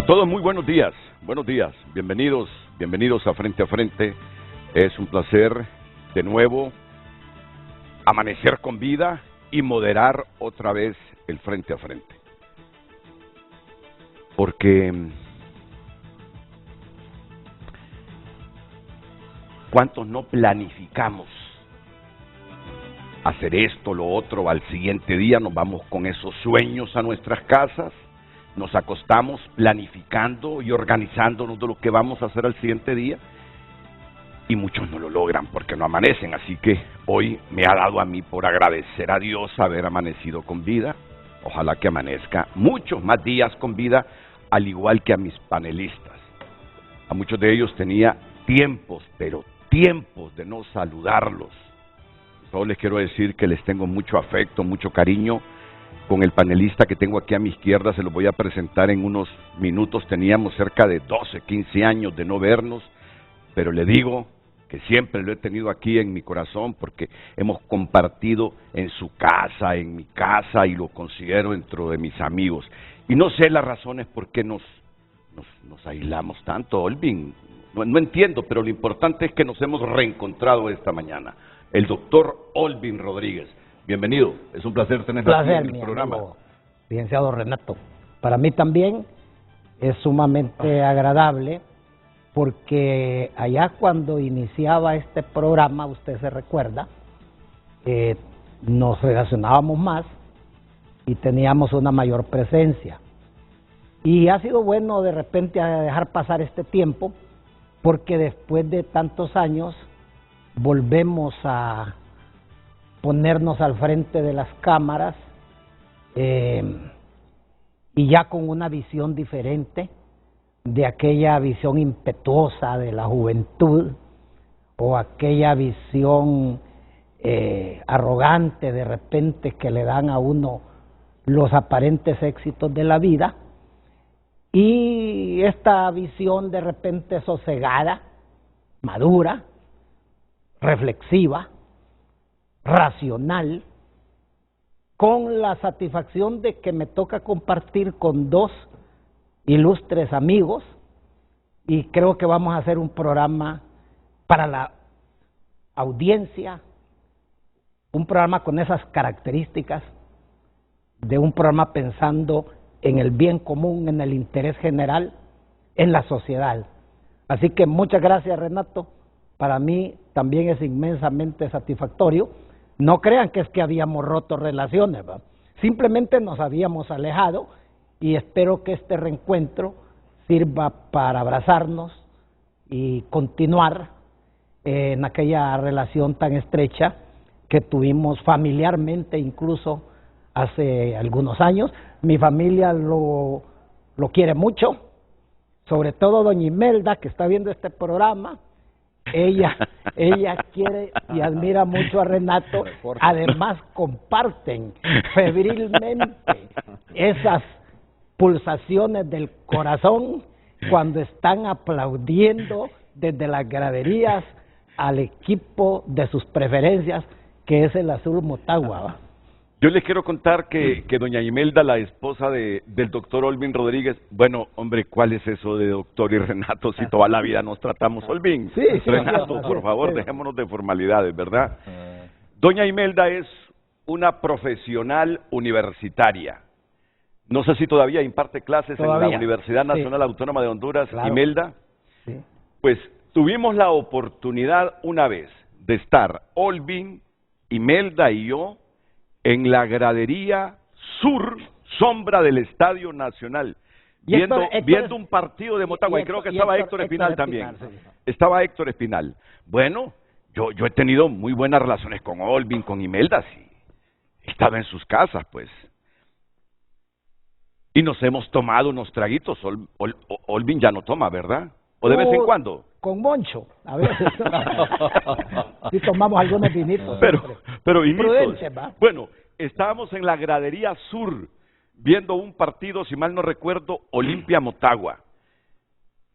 A todos muy buenos días, bienvenidos a Frente. Es un placer de nuevo amanecer con vida y moderar otra vez el Frente a Frente. Porque ¿cuántos no planificamos hacer esto, lo otro, al siguiente día nos vamos con esos sueños a nuestras casas? Nos acostamos planificando y organizándonos de lo que vamos a hacer al siguiente día y muchos no lo logran porque no amanecen. Así que hoy me ha dado a mí por agradecer a Dios haber amanecido con vida. Ojalá que amanezca muchos más días con vida, al igual que a mis panelistas. A muchos de ellos tenía tiempos, pero tiempos de no saludarlos. Solo les quiero decir que les tengo mucho afecto, mucho cariño. Con el panelista que tengo aquí a mi izquierda se los voy a presentar en unos minutos. Teníamos cerca de 12, 15 años de no vernos, pero le digo que siempre lo he tenido aquí en mi corazón porque hemos compartido en su casa, en mi casa, y lo considero dentro de mis amigos. Y no sé las razones por qué nos aislamos tanto, Olvin. No entiendo, pero lo importante es que nos hemos reencontrado esta mañana. El doctor Olvin Rodríguez. Bienvenido, es un placer tenerlo aquí en el programa. Amigo, licenciado Renato. Para mí también es sumamente agradable porque allá cuando iniciaba este programa, usted se recuerda, nos relacionábamos más y teníamos una mayor presencia. Y ha sido bueno de repente dejar pasar este tiempo porque después de tantos años volvemos a ponernos al frente de las cámaras y ya con una visión diferente de aquella visión impetuosa de la juventud o aquella visión arrogante de repente que le dan a uno los aparentes éxitos de la vida, y esta visión de repente sosegada, madura, reflexiva, racional, con la satisfacción de que me toca compartir con dos ilustres amigos, y creo que vamos a hacer un programa para la audiencia, un programa con esas características de un programa pensando en el bien común, en el interés general, en la sociedad. Así que muchas gracias, Renato. Para mí también es inmensamente satisfactorio. No crean que es que habíamos roto relaciones, ¿va? Simplemente nos habíamos alejado, y espero que este reencuentro sirva para abrazarnos y continuar en aquella relación tan estrecha que tuvimos familiarmente incluso hace algunos años. Mi familia lo quiere mucho, sobre todo doña Imelda, que está viendo este programa. Ella quiere y admira mucho a Renato. Además comparten febrilmente esas pulsaciones del corazón cuando están aplaudiendo desde las graderías al equipo de sus preferencias, que es el Azul Motagua, ¿va? Yo les quiero contar que doña Imelda, la esposa del doctor Olvin Rodríguez, bueno, hombre, ¿cuál es eso de doctor y Renato si toda la vida nos tratamos, Olvin? Sí, Renato, sí, por favor, sí. dejémonos de formalidades, ¿verdad? Doña Imelda es una profesional universitaria. No sé si todavía imparte clases en la Universidad Nacional Autónoma de Honduras, claro. Imelda. Sí. Pues tuvimos la oportunidad una vez de estar Olvin, Imelda y yo en la gradería sur, sombra del Estadio Nacional, viendo un partido de Motagua, y creo que estaba Héctor Espinal también. Sí. Estaba Héctor Espinal. Bueno, yo he tenido muy buenas relaciones con Olvin, con Imelda, sí. Estaba en sus casas, pues. Y nos hemos tomado unos traguitos. Olvin ya no toma, ¿verdad? ¿O de vez en cuando? Con Moncho, a veces. Sí tomamos algunos vinitos. Pero vinitos. Prudente, ¿va? Bueno, estábamos en la gradería sur, viendo un partido, si mal no recuerdo, Olimpia Motagua.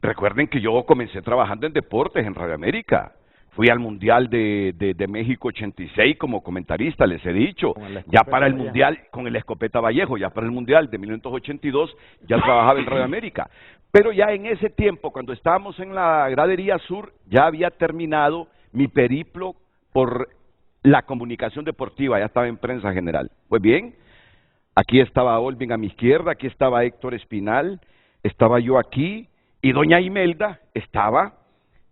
Recuerden que yo comencé trabajando en deportes en Radio América. Fui al Mundial de México 86 como comentarista, les he dicho. Ya para el Mundial, con el Escopeta Vallejo, ya para el Mundial de 1982, ya trabajaba en Radio América. Pero ya en ese tiempo, cuando estábamos en la gradería sur, ya había terminado mi periplo por la comunicación deportiva, ya estaba en prensa general. Pues bien, aquí estaba Olvin a mi izquierda, aquí estaba Héctor Espinal, estaba yo aquí, y doña Imelda estaba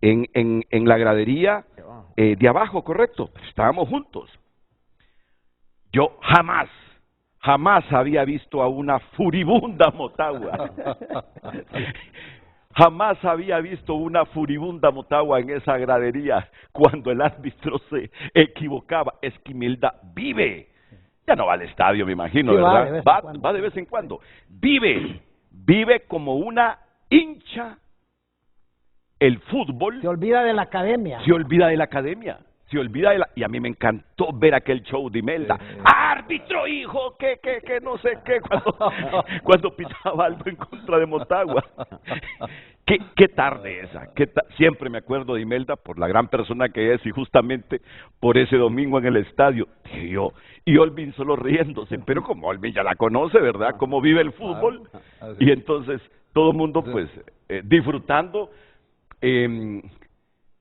en la gradería de abajo, correcto, estábamos juntos. Yo jamás había visto a una furibunda Motagua. Jamás había visto una furibunda Motagua en esa gradería cuando el árbitro se equivocaba. Es que Imelda vive. Ya no va al estadio, me imagino, sí, ¿verdad? Va de vez en cuando. Vive como una hincha el fútbol. Se olvida de la academia. Se olvida de la academia. Se olvida de la... Y a mí me encantó ver aquel show de Imelda. ¡Árbitro, hijo! Que no sé qué, cuando pitaba algo en contra de Motagua. ¿Qué tarde esa? Siempre me acuerdo de Imelda por la gran persona que es y justamente por ese domingo en el estadio. Dije yo, y Olvin solo riéndose, pero como Olvin ya la conoce, ¿verdad? Cómo vive el fútbol. Y entonces todo el mundo pues disfrutando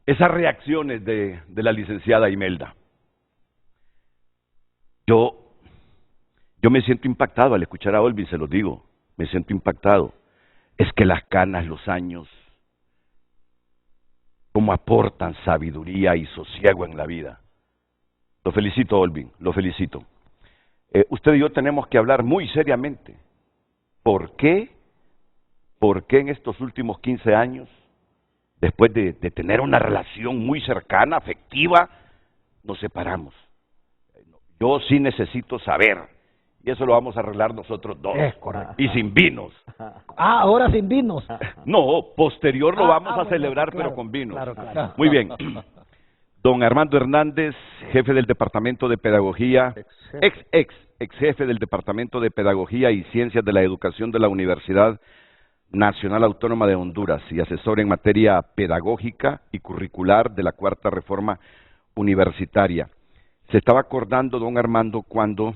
esas reacciones de la licenciada Imelda. Yo me siento impactado al escuchar a Olvin, se lo digo, me siento impactado. Es que las canas, los años, cómo aportan sabiduría y sosiego en la vida. Lo felicito, Olvin, lo felicito. Usted y yo tenemos que hablar muy seriamente. ¿Por qué en estos últimos 15 años, después de tener una relación muy cercana, afectiva, nos separamos? Yo sí necesito saber, y eso lo vamos a arreglar nosotros dos. Es correcto. Y sin vinos. Ahora sin vinos. No, posterior lo vamos a celebrar, claro, pero con vinos. Claro. Muy bien. Don Armando Hernández, jefe del Departamento de Pedagogía, ex jefe del Departamento de Pedagogía y Ciencias de la Educación de la Universidad Nacional Autónoma de Honduras y asesor en materia pedagógica y curricular de la Cuarta Reforma Universitaria. Se estaba acordando, don Armando, cuando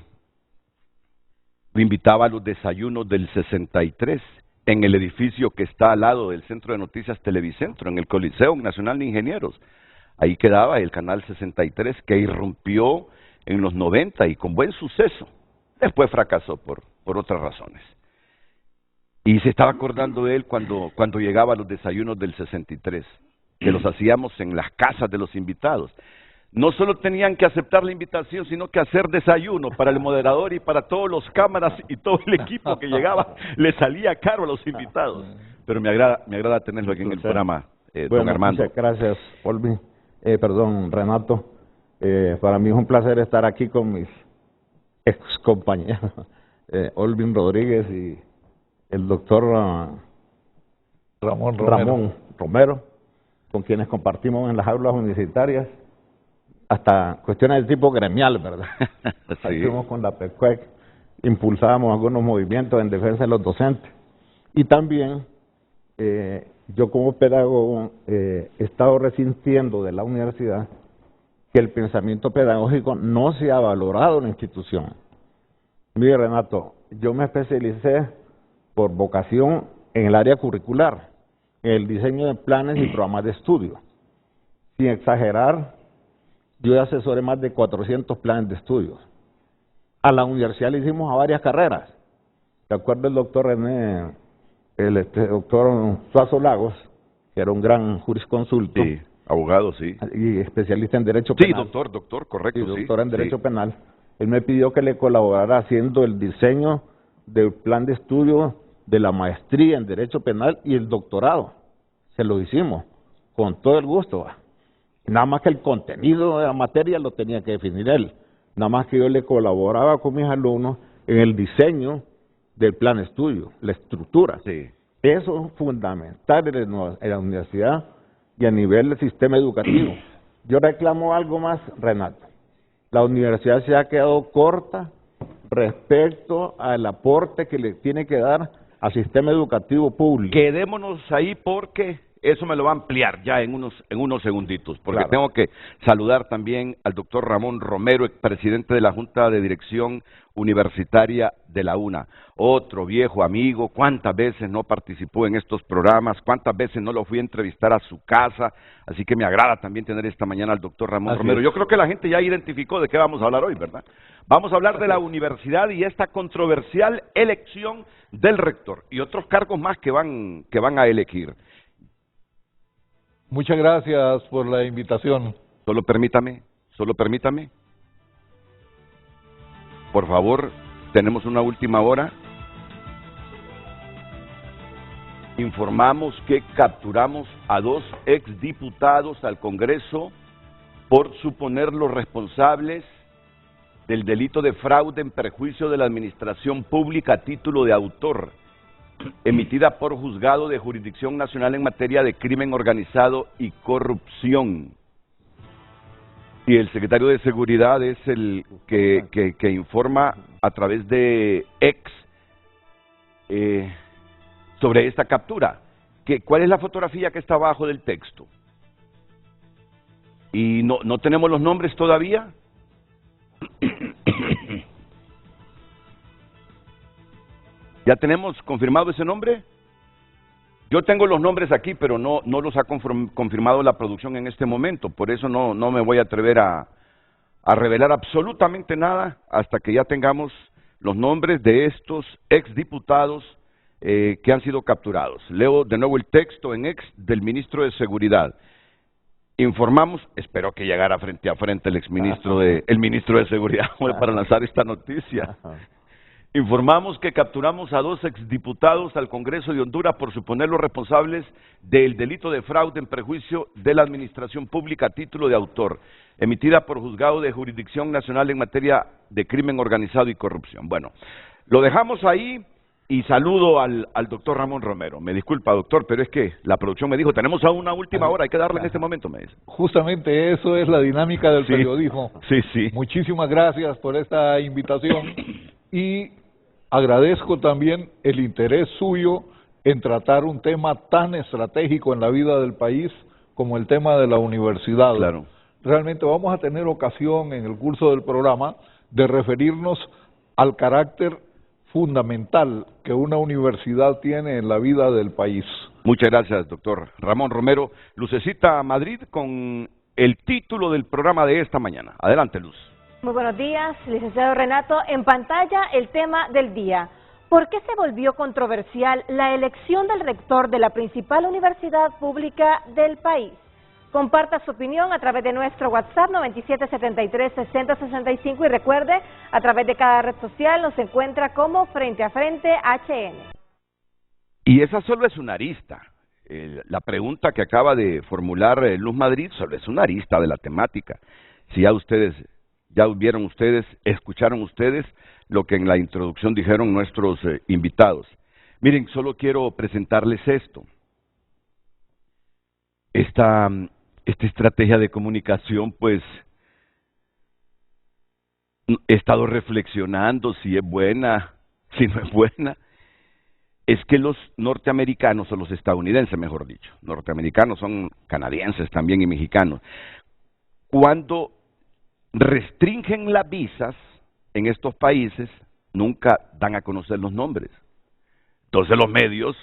lo invitaba a los desayunos del 63 en el edificio que está al lado del Centro de Noticias Televicentro, en el Coliseo Nacional de Ingenieros. Ahí quedaba el canal 63 que irrumpió en los 90 y con buen suceso. Después fracasó por otras razones. Y se estaba acordando de él cuando llegaba a los desayunos del 63, que los hacíamos en las casas de los invitados. No solo tenían que aceptar la invitación, sino que hacer desayuno para el moderador y para todos los cámaras y todo el equipo que llegaba, le salía caro a los invitados. Pero me agrada tenerlo aquí en el programa, don Armando. Muchas gracias, Olvin. Renato. Para mí es un placer estar aquí con mis ex compañeros, Olvin Rodríguez y el doctor Ramón Romero, con quienes compartimos en las aulas universitarias hasta cuestiones de tipo gremial, ¿verdad? Sí. Estuvimos con la PECUEC, impulsábamos algunos movimientos en defensa de los docentes. Y también yo como pedagogo he estado resintiendo de la universidad que el pensamiento pedagógico no se ha valorado en la institución. Mire, Renato, yo me especialicé por vocación en el área curricular, en el diseño de planes y programas de estudio. Sin exagerar, yo asesoré más de 400 planes de estudios. A la universidad le hicimos a varias carreras. ¿Se acuerda el doctor René, el doctor Suazo Lagos, que era un gran jurisconsulto? Sí, abogado, sí. Y especialista en Derecho Penal. Sí, doctor, correcto. Sí, doctor en Derecho Penal. Él me pidió que le colaborara haciendo el diseño del plan de estudio de la maestría en Derecho Penal y el doctorado. Se lo hicimos, con todo el gusto. Nada más que el contenido de la materia lo tenía que definir él. Nada más que yo le colaboraba con mis alumnos en el diseño del plan de estudio, la estructura. Sí. Eso es fundamental en la universidad y a nivel del sistema educativo. Yo reclamo algo más, Renato. La universidad se ha quedado corta respecto al aporte que le tiene que dar al sistema educativo público. Quedémonos ahí porque Eso me lo va a ampliar ya en unos segunditos, porque Claro. tengo que saludar también al doctor Ramón Romero, expresidente de la Junta de Dirección Universitaria de la UNA. Otro viejo amigo, cuántas veces no participó en estos programas, cuántas veces no lo fui a entrevistar a su casa, así que me agrada también tener esta mañana al doctor Ramón Así Romero. es. Yo creo que la gente ya identificó de qué vamos a hablar hoy, ¿verdad? Vamos a hablar de la universidad y esta controversial elección del rector y otros cargos más que van a elegir. Muchas gracias por la invitación. Solo permítame. Por favor, tenemos una última hora. Informamos que capturamos a 2 exdiputados al Congreso por suponerlos responsables del delito de fraude en perjuicio de la administración pública a título de autor, emitida por Juzgado de Jurisdicción Nacional en materia de crimen organizado y corrupción. Y el secretario de Seguridad es el que informa a través de X sobre esta captura. ¿Cuál es la fotografía que está abajo del texto? Y no tenemos los nombres todavía. ¿Ya tenemos confirmado ese nombre? Yo tengo los nombres aquí, pero no los ha confirmado la producción en este momento. Por eso no me voy a atrever a revelar absolutamente nada hasta que ya tengamos los nombres de estos exdiputados que han sido capturados. Leo de nuevo el texto en ex del ministro de Seguridad. Informamos, espero que llegara frente a frente el ministro de Seguridad para lanzar esta noticia. Informamos que capturamos a 2 exdiputados al Congreso de Honduras por suponerlos responsables del delito de fraude en perjuicio de la administración pública a título de autor, emitida por Juzgado de Jurisdicción Nacional en materia de crimen organizado y corrupción. Bueno, lo dejamos ahí y saludo al doctor Ramón Romero. Me disculpa, doctor, pero es que la producción me dijo, tenemos aún una última hora, hay que darle en este momento, me dice. Justamente eso es la dinámica del periodismo. Sí. Muchísimas gracias por esta invitación y agradezco también el interés suyo en tratar un tema tan estratégico en la vida del país como el tema de la universidad. Claro. Realmente vamos a tener ocasión en el curso del programa de referirnos al carácter fundamental que una universidad tiene en la vida del país. Muchas gracias, doctor Ramón Romero. Lucecita Madrid con el título del programa de esta mañana. Adelante, Luz. Muy buenos días, licenciado Renato. En pantalla el tema del día. ¿Por qué se volvió controversial la elección del rector de la principal universidad pública del país? Comparta su opinión a través de nuestro WhatsApp 9773-6065 y recuerde, a través de cada red social nos encuentra como Frente a Frente HN. Y esa solo es una arista. La pregunta que acaba de formular Luz Madrid solo es una arista de la temática. Si escucharon ustedes lo que en la introducción dijeron nuestros invitados. Miren, solo quiero presentarles esto. Esta estrategia de comunicación, pues, he estado reflexionando si es buena, si no es buena. Es que los norteamericanos, o los estadounidenses, mejor dicho, norteamericanos son canadienses también y mexicanos, cuando restringen las visas en estos países, nunca dan a conocer los nombres. Entonces los medios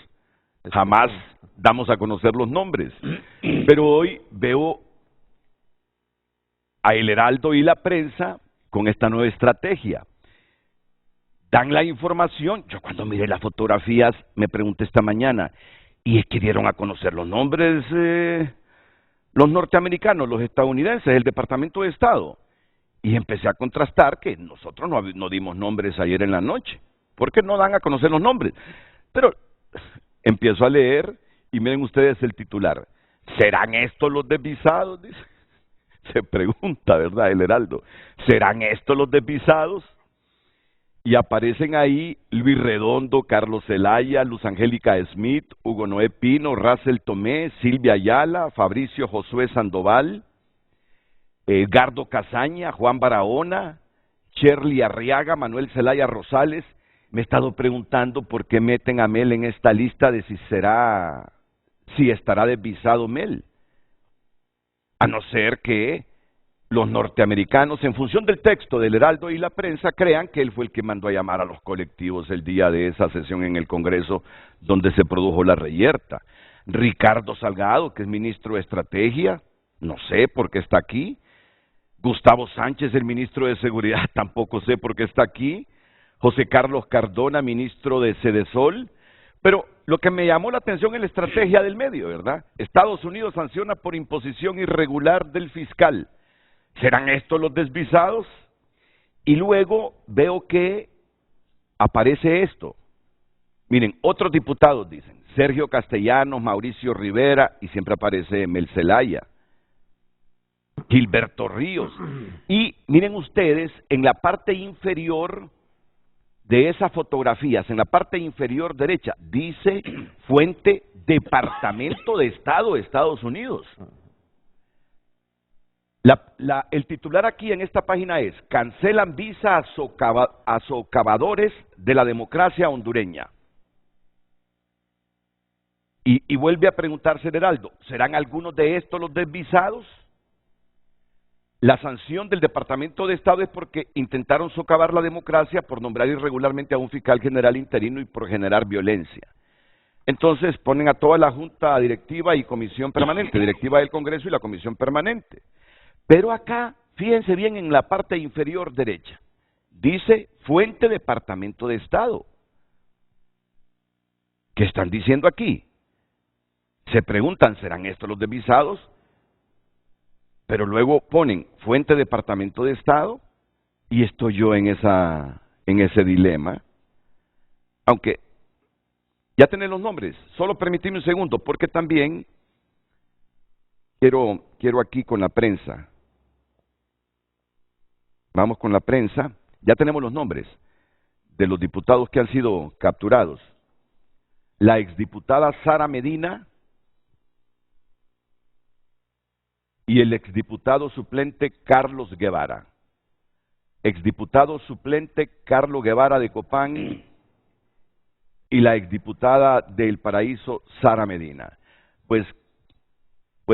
jamás damos a conocer los nombres. Pero hoy veo a El Heraldo y la prensa con esta nueva estrategia. Dan la información. Yo cuando miré las fotografías me pregunté esta mañana, ¿y es que dieron a conocer los nombres los norteamericanos, los estadounidenses, el Departamento de Estado? Y empecé a contrastar que nosotros no dimos nombres ayer en la noche. ¿Por qué no dan a conocer los nombres? Pero empiezo a leer y miren ustedes el titular. ¿Serán estos los desvisados? Dice. Se pregunta, ¿verdad, El Heraldo? ¿Serán estos los desvisados? Y aparecen ahí Luis Redondo, Carlos Zelaya, Luz Angélica Smith, Hugo Noé Pino, Russell Tomé, Silvia Ayala, Fabricio Josué Sandoval, Edgardo Casaña, Juan Barahona, Shirley Arriaga, Manuel Zelaya Rosales. Me he estado preguntando por qué meten a Mel en esta lista de si si estará desvisado Mel, a no ser que los norteamericanos, en función del texto del Heraldo y la prensa, crean que él fue el que mandó a llamar a los colectivos el día de esa sesión en el Congreso donde se produjo la reyerta. Ricardo Salgado, que es ministro de Estrategia, no sé por qué está aquí. Gustavo Sánchez, el ministro de Seguridad, tampoco sé por qué está aquí. José Carlos Cardona, ministro de Sedesol. Pero lo que me llamó la atención es la estrategia del medio, ¿verdad? Estados Unidos sanciona por imposición irregular del fiscal. ¿Serán estos los desvisados? Y luego veo que aparece esto. Miren, otros diputados dicen, Sergio Castellanos, Mauricio Rivera, y siempre aparece Mel Zelaya, Gilberto Ríos. Y miren ustedes, en la parte inferior de esas fotografías, en la parte inferior derecha, dice fuente Departamento de Estado de Estados Unidos. El titular aquí en esta página es, cancelan visa a socavadores de la democracia hondureña. Y vuelve a preguntarse el Heraldo, ¿serán algunos de estos los desvisados? La sanción del Departamento de Estado es porque intentaron socavar la democracia por nombrar irregularmente a un fiscal general interino y por generar violencia. Entonces ponen a toda la Junta Directiva y Comisión Permanente, Directiva del Congreso y la Comisión Permanente. Pero acá, fíjense bien en la parte inferior derecha, dice fuente Departamento de Estado. ¿Qué están diciendo aquí? Se preguntan, ¿serán estos los desvisados? Pero luego ponen fuente Departamento de Estado y estoy yo en ese dilema. Aunque ya tenés los nombres, solo permitidme un segundo, porque también quiero aquí con la prensa. Vamos con la prensa. Ya tenemos los nombres de los diputados que han sido capturados. La exdiputada Sara Medina y el exdiputado suplente Carlos Guevara. Exdiputado suplente Carlos Guevara de Copán y la exdiputada del Paraíso Sara Medina. Pues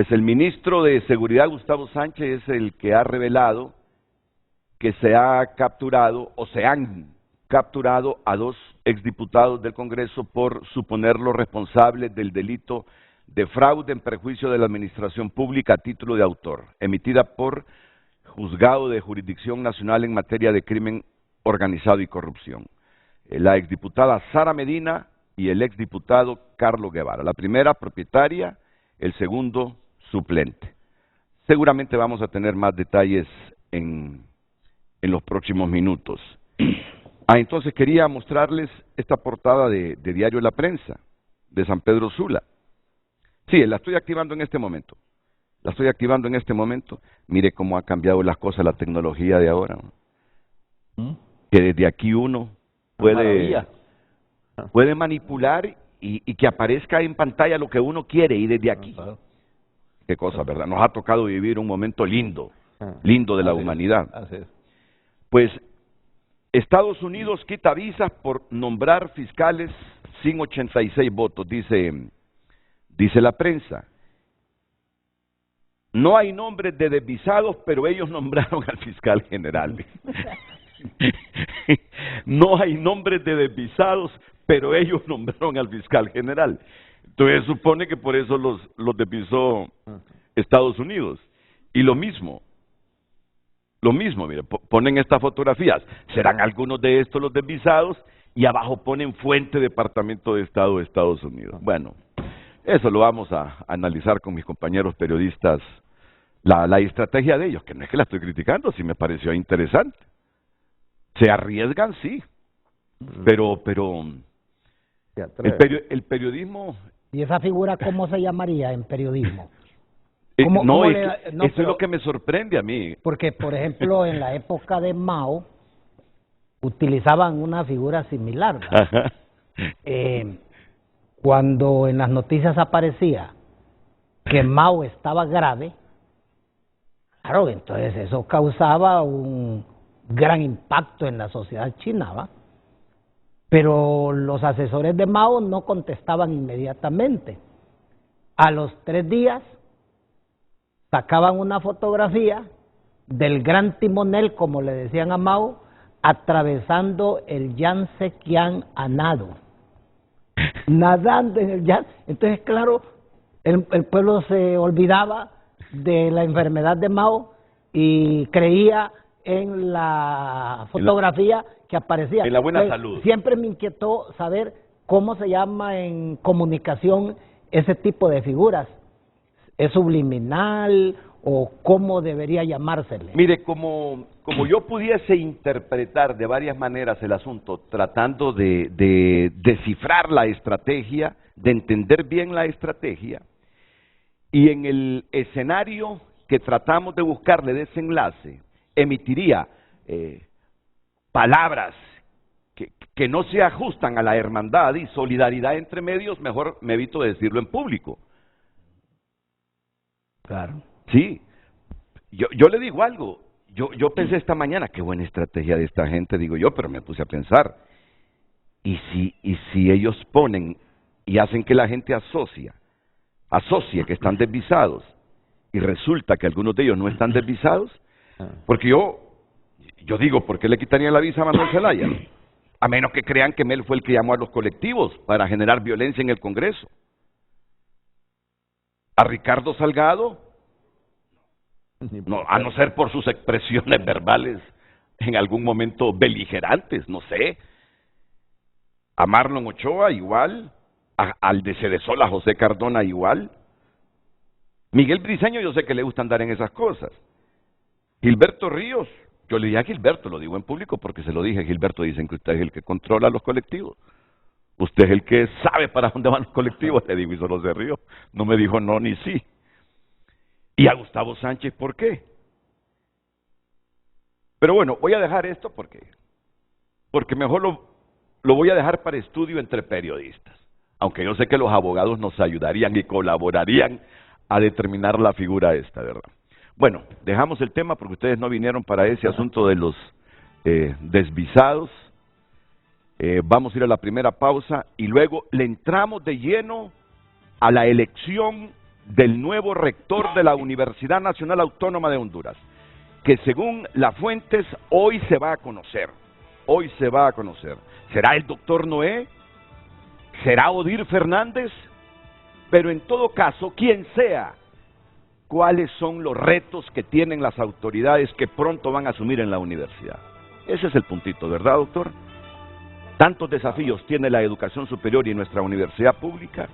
el ministro de Seguridad Gustavo Sánchez es el que ha revelado que se ha capturado o se han capturado a dos exdiputados del Congreso por suponerlos responsables del delito de fraude en perjuicio de la administración pública a título de autor, emitida por Juzgado de Jurisdicción Nacional en materia de crimen organizado y corrupción. La exdiputada Sara Medina y el exdiputado Carlos Guevara. La primera propietaria, el segundo suplente. Seguramente vamos a tener más detalles en los próximos minutos. Entonces quería mostrarles esta portada de Diario La Prensa, de San Pedro Sula. Sí, la estoy activando en este momento. La estoy activando en este momento. Mire cómo ha cambiado las cosas la tecnología de ahora. Que desde aquí uno puede manipular y que aparezca en pantalla lo que uno quiere y desde aquí. Qué cosa, ¿verdad? Nos ha tocado vivir un momento lindo de la humanidad. Así es. Pues Estados Unidos quita visas por nombrar fiscales sin 86 votos, dice la prensa. No hay nombres de desvisados, pero ellos nombraron al fiscal general. No hay nombres de desvisados, pero ellos nombraron al fiscal general. Entonces supone que por eso los desvisó Estados Unidos. Y lo mismo, mire, ponen estas fotografías. ¿Serán algunos de estos los desvisados? Y abajo ponen fuente Departamento de Estado de Estados Unidos. Bueno, eso lo vamos a analizar con mis compañeros periodistas, la estrategia de ellos, que no es que la estoy criticando, sí me pareció interesante. Se arriesgan, sí, pero el periodismo... ¿Y esa figura cómo se llamaría en periodismo? Eso es lo que me sorprende a mí. Porque, por ejemplo, en la época de Mao, utilizaban una figura similar. Cuando en las noticias aparecía que Mao estaba grave, claro, entonces eso causaba un gran impacto en la sociedad china, ¿va? Pero los asesores de Mao no contestaban inmediatamente. A los 3 días sacaban una fotografía del gran timonel, como le decían a Mao, atravesando el Yangtze-Kiang a nado, nadando en el Yangtze. Entonces, claro, el pueblo se olvidaba de la enfermedad de Mao y creía en la fotografía que aparecía. En la buena salud. Siempre me inquietó saber cómo se llama en comunicación ese tipo de figuras. ¿Es subliminal o cómo debería llamársele? Mire, como yo pudiese interpretar de varias maneras el asunto, tratando de descifrar la estrategia, de entender bien la estrategia, y en el escenario que tratamos de buscarle desenlace, emitiría palabras que no se ajustan a la hermandad y solidaridad entre medios, mejor me evito de decirlo en público. Claro. Sí, yo le digo algo, yo pensé esta mañana, qué buena estrategia de esta gente, digo yo, pero me puse a pensar, y si ellos ponen y hacen que la gente asocie que están desvisados, y resulta que algunos de ellos no están desvisados, porque yo digo, ¿por qué le quitarían la visa a Manuel Zelaya? A menos que crean que Mel fue el que llamó a los colectivos para generar violencia en el Congreso. A Ricardo Salgado, no, a no ser por sus expresiones verbales en algún momento beligerantes, no sé. A Marlon Ochoa igual, al de Cedesola, José Cardona igual. Miguel Briceño yo sé que le gusta andar en esas cosas. Gilberto Ríos, yo le dije a Gilberto, lo digo en público porque se lo dije, Gilberto, dicen que usted es el que controla los colectivos. Usted es el que sabe para dónde van los colectivos, le digo, y solo se rió. No me dijo no ni sí. ¿Y a Gustavo Sánchez por qué? Pero bueno, voy a dejar esto porque mejor lo voy a dejar para estudio entre periodistas. Aunque yo sé que los abogados nos ayudarían y colaborarían a determinar la figura esta, ¿verdad? Bueno, dejamos el tema porque ustedes no vinieron para ese asunto de los desvisados. Vamos a ir a la primera pausa y luego le entramos de lleno a la elección del nuevo rector de la Universidad Nacional Autónoma de Honduras, que según las fuentes hoy se va a conocer. Hoy se va a conocer. ¿Será el doctor Noé? ¿Será Odir Fernández? Pero en todo caso, quien sea, ¿cuáles son los retos que tienen las autoridades que pronto van a asumir en la universidad? Ese es el puntito, ¿verdad, doctor? Tantos desafíos tiene la educación superior y nuestra universidad pública,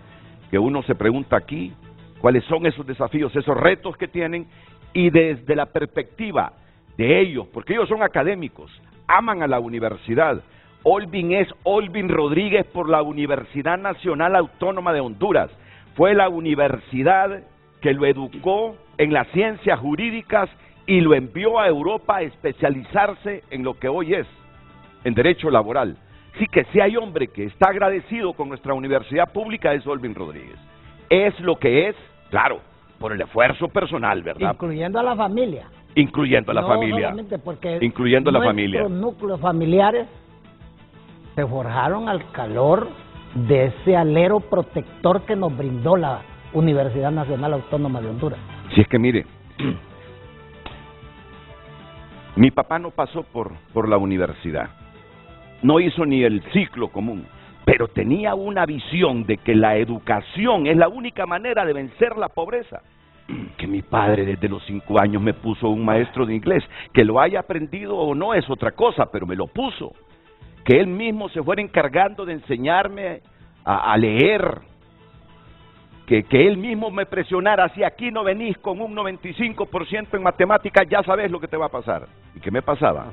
que uno se pregunta aquí, ¿cuáles son esos desafíos, esos retos que tienen? Y desde la perspectiva de ellos, porque ellos son académicos, aman a la universidad. Olvin es Olvin Rodríguez por la Universidad Nacional Autónoma de Honduras. Fue la universidad que lo educó en las ciencias jurídicas y lo envió a Europa a especializarse en lo que hoy es, en derecho laboral. Así que si hay hombre que está agradecido con nuestra universidad pública es Olvin Rodríguez. Es lo que es, claro, por el esfuerzo personal, ¿verdad? Incluyendo a la familia. Incluyendo a la familia. Porque incluyendo a la familia. Nuestros núcleos familiares se forjaron al calor de ese alero protector que nos brindó la Universidad Nacional Autónoma de Honduras. Si es que mire, mi papá no pasó por la universidad, no hizo ni el ciclo común, pero tenía una visión de que la educación es la única manera de vencer la pobreza. Que mi padre desde los 5 años me puso un maestro de inglés, que lo haya aprendido o no es otra cosa, pero me lo puso. Que él mismo se fuera encargando de enseñarme a leer, que él mismo me presionara, si aquí no venís con un 95% en matemáticas, ya sabes lo que te va a pasar. ¿Y qué me pasaba?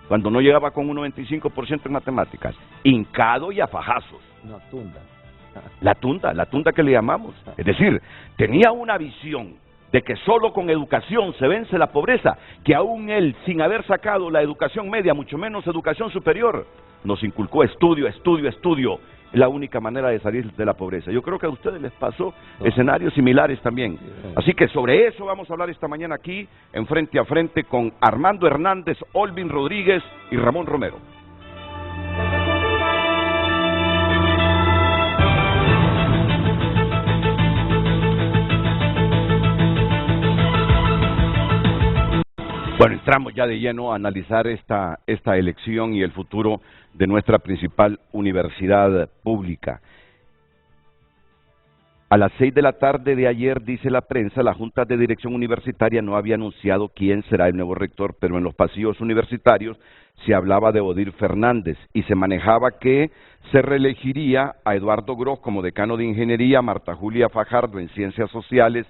Cuando no llegaba con un 95% en matemáticas, hincado y a fajazos. No, tunda. La tunda que le llamamos. Es decir, tenía una visión de que solo con educación se vence la pobreza, que aún él, sin haber sacado la educación media, mucho menos educación superior, nos inculcó estudio, estudio, estudio. Es la única manera de salir de la pobreza. Yo creo que a ustedes les pasó escenarios similares también. Así que sobre eso vamos a hablar esta mañana aquí, en Frente a Frente, con Armando Hernández, Olvin Rodríguez y Ramón Romero. entramos ya de lleno a analizar esta elección y el futuro de nuestra principal universidad pública. A las 6 de la tarde de ayer, dice la prensa, la Junta de Dirección Universitaria no había anunciado quién será el nuevo rector, pero en los pasillos universitarios se hablaba de Odir Fernández y se manejaba que se reelegiría a Eduardo Gross como decano de Ingeniería, Marta Julia Fajardo en Ciencias Sociales,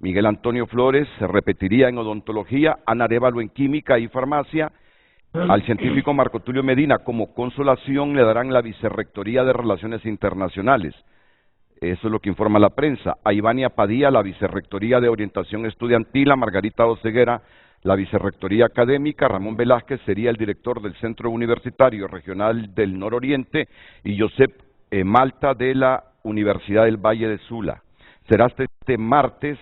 Miguel Antonio Flores se repetiría en Odontología, Ana Arévalo en Química y Farmacia, al científico Marco Tulio Medina como consolación le darán la Vicerrectoría de Relaciones Internacionales. Eso es lo que informa la prensa. A Ivania Padilla, la Vicerrectoría de Orientación Estudiantil, a Margarita Oceguera, la Vicerrectoría Académica, Ramón Velázquez sería el director del Centro Universitario Regional del Nororiente y Josep Malta de la Universidad del Valle de Sula. Será este martes,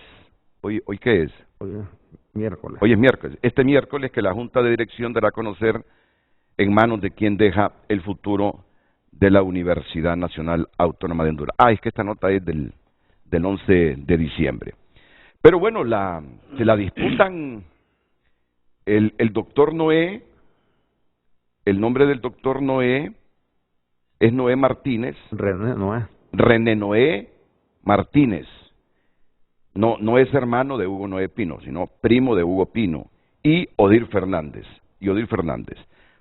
¿hoy qué es? Hoy es miércoles. Hoy es miércoles. Este miércoles que la Junta de Dirección dará a conocer en manos de quien deja el futuro de la Universidad Nacional Autónoma de Honduras. Es que esta nota es del 11 de diciembre. Pero bueno, se la disputan el doctor Noé, el nombre del doctor Noé es Noé Martínez. René Noé Martínez. No es hermano de Hugo Noé Pino, sino primo de Hugo Pino. Y Odir Fernández.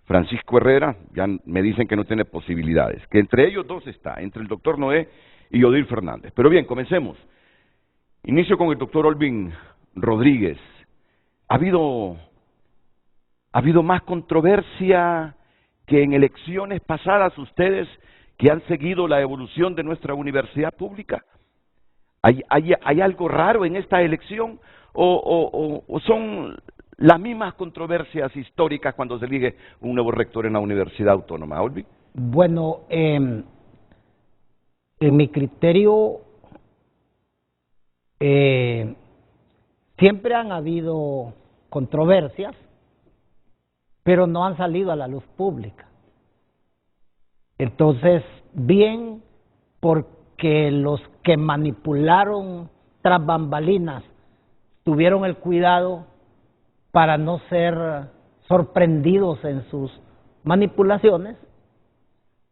Francisco Herrera, ya me dicen que no tiene posibilidades, que entre ellos dos está, entre el doctor Noé y Odir Fernández. Pero bien, comencemos. Inicio con el doctor Olvin Rodríguez. ¿Ha habido más controversia que en elecciones pasadas ustedes que han seguido la evolución de nuestra universidad pública? ¿Hay algo raro en esta elección o son las mismas controversias históricas cuando se elige un nuevo rector en la Universidad Autónoma? Olvi. Bueno, en mi criterio siempre han habido controversias, pero no han salido a la luz pública. Entonces, bien porque los que manipularon tras bambalinas tuvieron el cuidado para no ser sorprendidos en sus manipulaciones,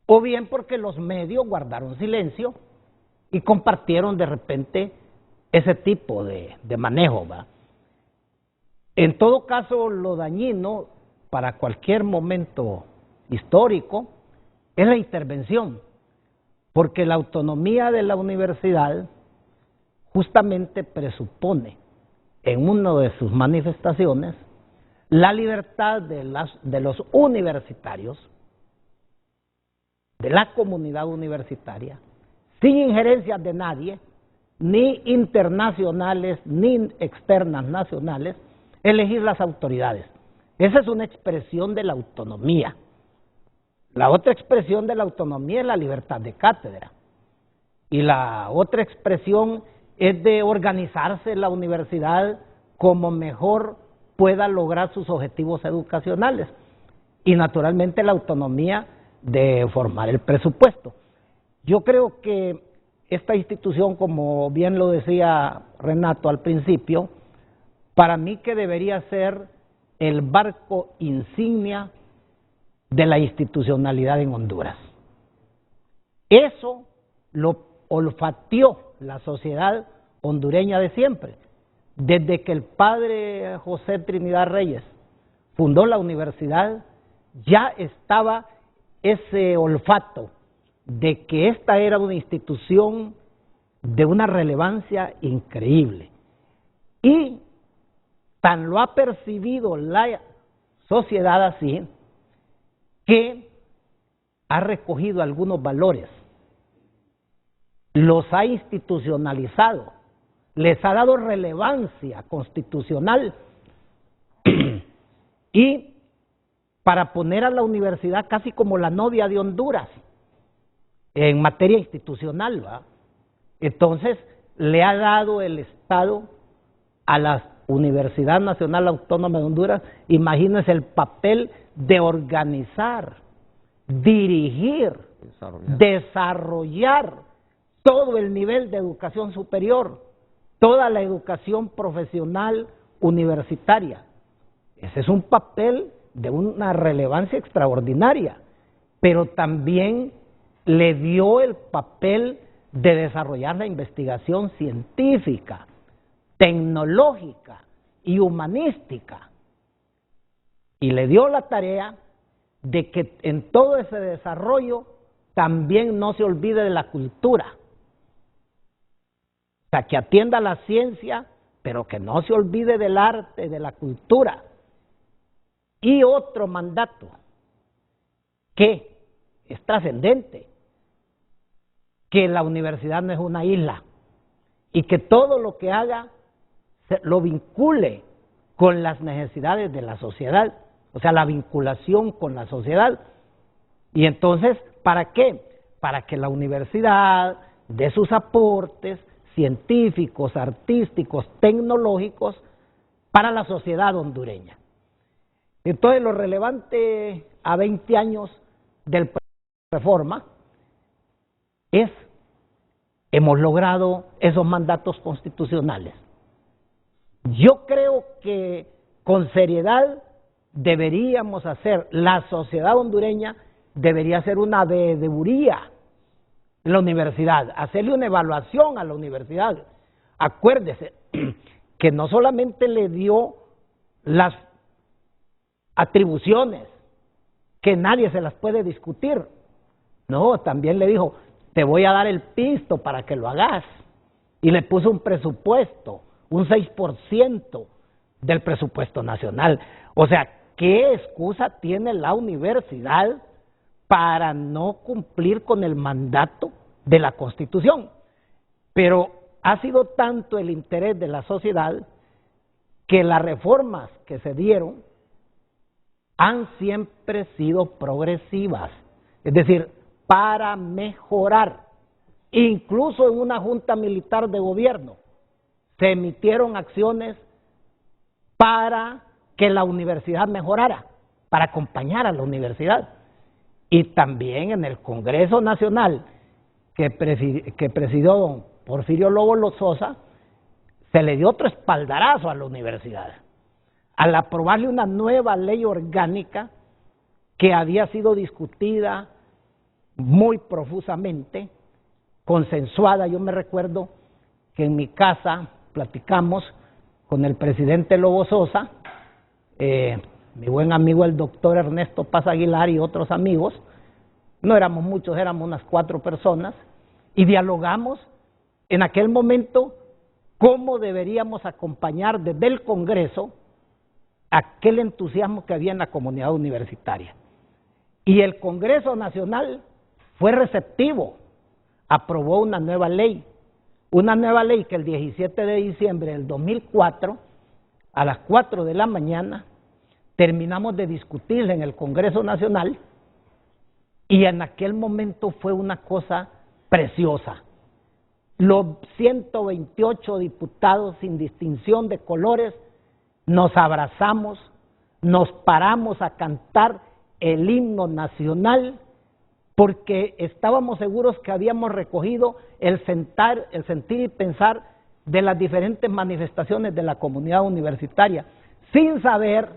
o bien porque los medios guardaron silencio y compartieron de repente ese tipo de manejo, ¿va? En todo caso, lo dañino para cualquier momento histórico es la intervención, porque la autonomía de la universidad justamente presupone en una de sus manifestaciones la libertad de los universitarios, de la comunidad universitaria, sin injerencias de nadie, ni internacionales ni externas nacionales, elegir las autoridades. Esa es una expresión de la autonomía. La otra expresión de la autonomía es la libertad de cátedra. Y la otra expresión es de organizarse la universidad como mejor pueda lograr sus objetivos educacionales. Y naturalmente la autonomía de formar el presupuesto. Yo creo que esta institución, como bien lo decía Renato al principio, para mí que debería ser el barco insignia de la institucionalidad en Honduras. Eso lo olfateó la sociedad hondureña de siempre. Desde que el padre José Trinidad Reyes fundó la universidad, ya estaba ese olfato de que esta era una institución de una relevancia increíble. Y tan lo ha percibido la sociedad así, que ha recogido algunos valores, los ha institucionalizado, les ha dado relevancia constitucional y para poner a la universidad casi como la novia de Honduras en materia institucional, ¿va? Entonces le ha dado el Estado a la Universidad Nacional Autónoma de Honduras, imagínense el papel de organizar, dirigir, desarrollar todo el nivel de educación superior, toda la educación profesional universitaria. Ese es un papel de una relevancia extraordinaria, pero también le dio el papel de desarrollar la investigación científica, tecnológica y humanística. Y le dio la tarea de que en todo ese desarrollo también no se olvide de la cultura. O sea, que atienda la ciencia, pero que no se olvide del arte, de la cultura. Y otro mandato que es trascendente, que la universidad no es una isla y que todo lo que haga lo vincule con las necesidades de la sociedad, o sea, la vinculación con la sociedad. Y entonces, ¿para qué? Para que la universidad dé sus aportes científicos, artísticos, tecnológicos para la sociedad hondureña. Entonces, lo relevante a 20 años del Reforma es, hemos logrado esos mandatos constitucionales. Yo creo que con seriedad deberíamos hacer, la sociedad hondureña debería hacer una veeduría en la universidad, hacerle una evaluación a la universidad. Acuérdese que no solamente le dio las atribuciones, que nadie se las puede discutir, no, también le dijo, te voy a dar el pisto para que lo hagas, y le puso un presupuesto, un 6% del presupuesto nacional. O sea, ¿qué excusa tiene la universidad para no cumplir con el mandato de la Constitución? Pero ha sido tanto el interés de la sociedad que las reformas que se dieron han siempre sido progresivas, es decir, para mejorar. Incluso en una junta militar de gobierno se emitieron acciones para que la universidad mejorara, para acompañar a la universidad. Y también en el Congreso Nacional que presidió don Porfirio Lobo Sosa, se le dio otro espaldarazo a la universidad, al aprobarle una nueva ley orgánica que había sido discutida muy profusamente, consensuada. Yo me recuerdo que en mi casa platicamos con el presidente Lobo Sosa, mi buen amigo el doctor Ernesto Paz Aguilar y otros amigos. No éramos muchos, éramos unas 4 personas, y dialogamos en aquel momento cómo deberíamos acompañar desde el Congreso aquel entusiasmo que había en la comunidad universitaria. Y el Congreso Nacional fue receptivo, aprobó una nueva ley que el 17 de diciembre del 2004, a las 4 de la mañana, terminamos de discutirla en el Congreso Nacional, y en aquel momento fue una cosa preciosa. Los 128 diputados sin distinción de colores nos abrazamos, nos paramos a cantar el himno nacional, porque estábamos seguros que habíamos recogido el sentir y pensar de las diferentes manifestaciones de la comunidad universitaria, sin saber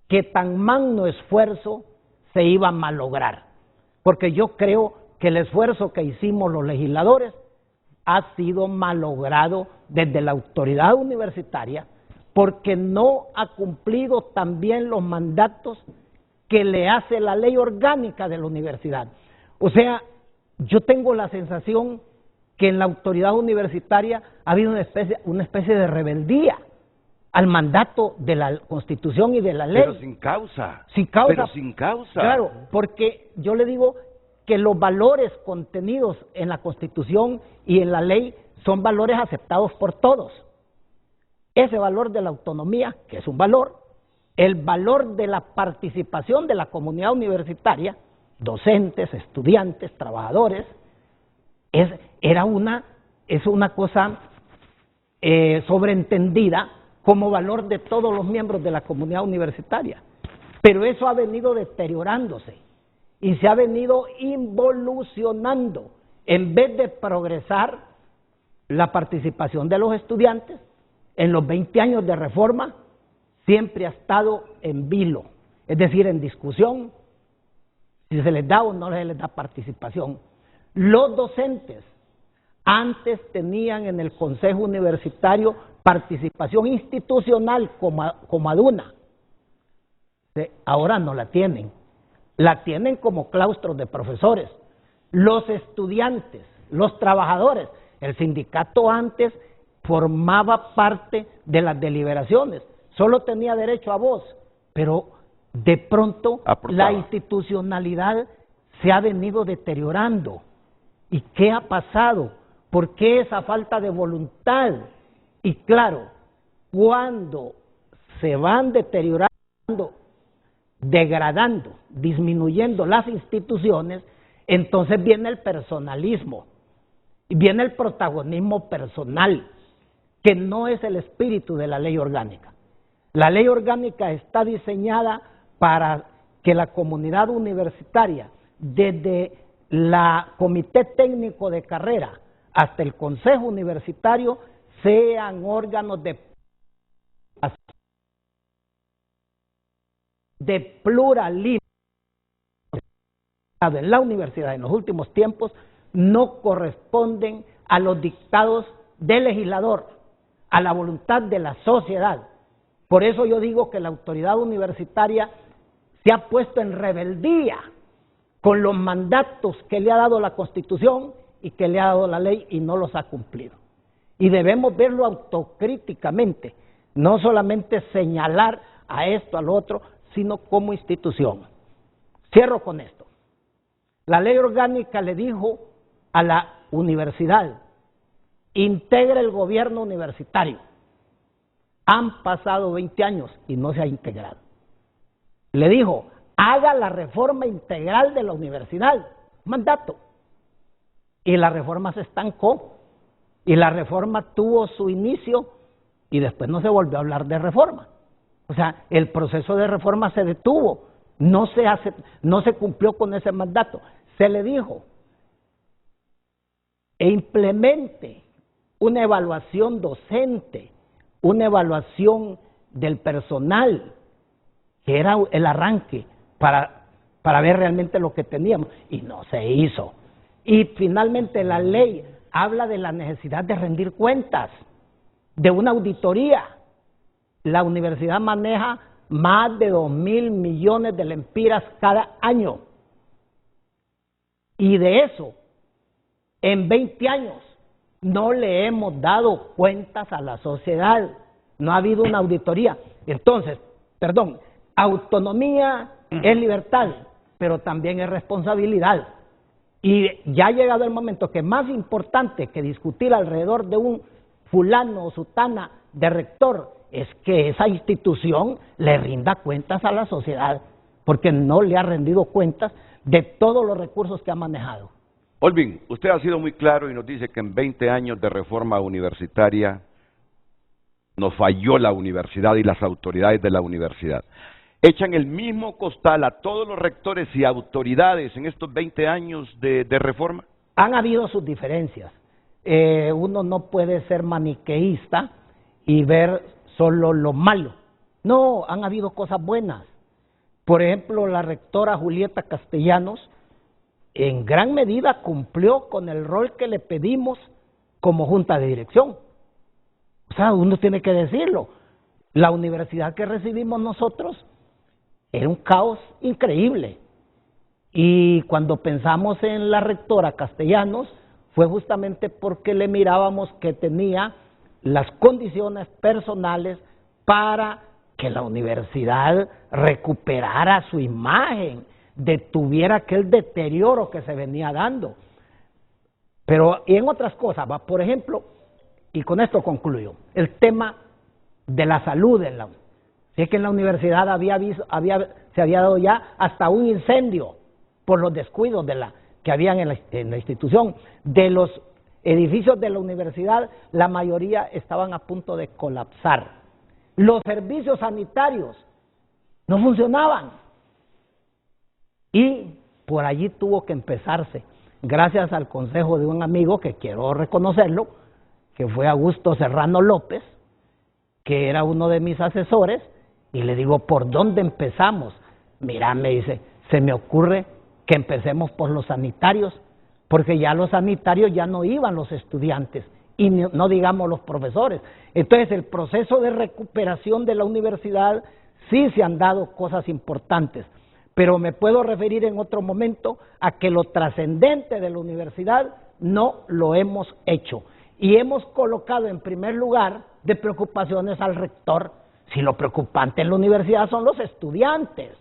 que tan magno esfuerzo se iba a malograr. Porque yo creo que el esfuerzo que hicimos los legisladores ha sido malogrado desde la autoridad universitaria, porque no ha cumplido también los mandatos que le hace la ley orgánica de la universidad. O sea, yo tengo la sensación que en la autoridad universitaria ha habido una especie de rebeldía al mandato de la Constitución y de la ley. Pero sin causa. Sin causa. Pero sin causa. Claro, porque yo le digo que los valores contenidos en la Constitución y en la ley son valores aceptados por todos. Ese valor de la autonomía, que es un valor, el valor de la participación de la comunidad universitaria, docentes, estudiantes, trabajadores, es una cosa sobreentendida como valor de todos los miembros de la comunidad universitaria. Pero eso ha venido deteriorándose y se ha venido involucionando. En vez de progresar la participación de los estudiantes, en los 20 años de reforma siempre ha estado en vilo, es decir, en discusión, si se les da o no se les da participación. Los docentes antes tenían en el Consejo Universitario participación institucional como ADUNA, ahora no la tienen como claustros de profesores. Los estudiantes, los trabajadores, el sindicato antes formaba parte de las deliberaciones, solo tenía derecho a voz, pero de pronto la institucionalidad se ha venido deteriorando. ¿Y qué ha pasado? ¿Por qué esa falta de voluntad? Y claro, cuando se van deteriorando, degradando, disminuyendo las instituciones, entonces viene el personalismo, y viene el protagonismo personal, que no es el espíritu de la ley orgánica. La ley orgánica está diseñada para que la comunidad universitaria, desde la comité técnico de carrera hasta el consejo universitario, sean órganos de pluralismo. En la universidad en los últimos tiempos no corresponden a los dictados del legislador, a la voluntad de la sociedad. Por eso yo digo que la autoridad universitaria se ha puesto en rebeldía con los mandatos que le ha dado la Constitución y que le ha dado la ley, y no los ha cumplido. Y debemos verlo autocríticamente, no solamente señalar a esto, al otro, sino como institución. Cierro con esto. La ley orgánica le dijo a la universidad: integre el gobierno universitario. Han pasado 20 años y no se ha integrado. Le dijo: haga la reforma integral de la universidad, mandato. Y la reforma se estancó, y la reforma tuvo su inicio y después no se volvió a hablar de reforma. O sea, el proceso de reforma se detuvo, no se cumplió con ese mandato. Se le dijo: implemente una evaluación docente, una evaluación del personal, que era el arranque para ver realmente lo que teníamos, y no se hizo. Y finalmente la ley habla de la necesidad de rendir cuentas, de una auditoría. La universidad maneja más de 2.000 millones de lempiras cada año. Y de eso, en 20 años, no le hemos dado cuentas a la sociedad. No ha habido una auditoría. Entonces, autonomía es libertad, pero también es responsabilidad. Y ya ha llegado el momento que más importante que discutir alrededor de un fulano o sutana de rector es que esa institución le rinda cuentas a la sociedad, porque no le ha rendido cuentas de todos los recursos que ha manejado. Olvin, usted ha sido muy claro y nos dice que en 20 años de reforma universitaria nos falló la universidad y las autoridades de la universidad. ¿Echan el mismo costal a todos los rectores y autoridades en estos 20 años de reforma? Han habido sus diferencias. Uno no puede ser maniqueísta y ver solo lo malo. No, han habido cosas buenas. Por ejemplo, la rectora Julieta Castellanos en gran medida cumplió con el rol que le pedimos como junta de dirección. O sea, uno tiene que decirlo. La universidad que recibimos nosotros era un caos increíble. Y cuando pensamos en la rectora Castellanos, fue justamente porque le mirábamos que tenía las condiciones personales para que la universidad recuperara su imagen, detuviera aquel deterioro que se venía dando. Pero y en otras cosas, por ejemplo, y con esto concluyo, el tema de la salud en la si es que en la universidad se había dado ya hasta un incendio por los descuidos que habían en la institución. De los edificios de la universidad, la mayoría estaban a punto de colapsar. Los servicios sanitarios no funcionaban. Y por allí tuvo que empezarse, gracias al consejo de un amigo que quiero reconocerlo, que fue Augusto Serrano López, que era uno de mis asesores, Y le digo, ¿por dónde empezamos? Mira, me dice, se me ocurre que empecemos por los sanitarios, porque ya los sanitarios ya no iban los estudiantes, y no digamos los profesores. Entonces, el proceso de recuperación de la universidad, sí se han dado cosas importantes, pero me puedo referir en otro momento a que lo trascendente de la universidad no lo hemos hecho. Y hemos colocado en primer lugar de preocupaciones al rector. Si lo preocupante en la universidad son los estudiantes,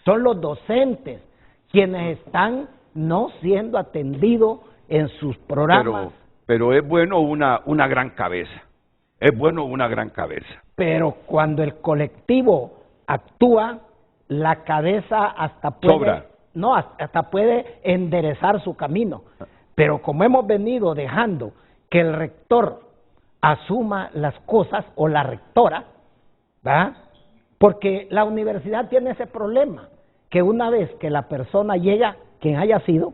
son los docentes, quienes están no siendo atendidos en sus programas. Pero es bueno una gran cabeza, es bueno una gran cabeza. Pero cuando el colectivo actúa, la cabeza hasta puede, sobra. No, hasta puede enderezar su camino. Pero como hemos venido dejando que el rector asuma las cosas, o la rectora, ¿verdad? Porque la universidad tiene ese problema, que una vez que la persona llega, quien haya sido,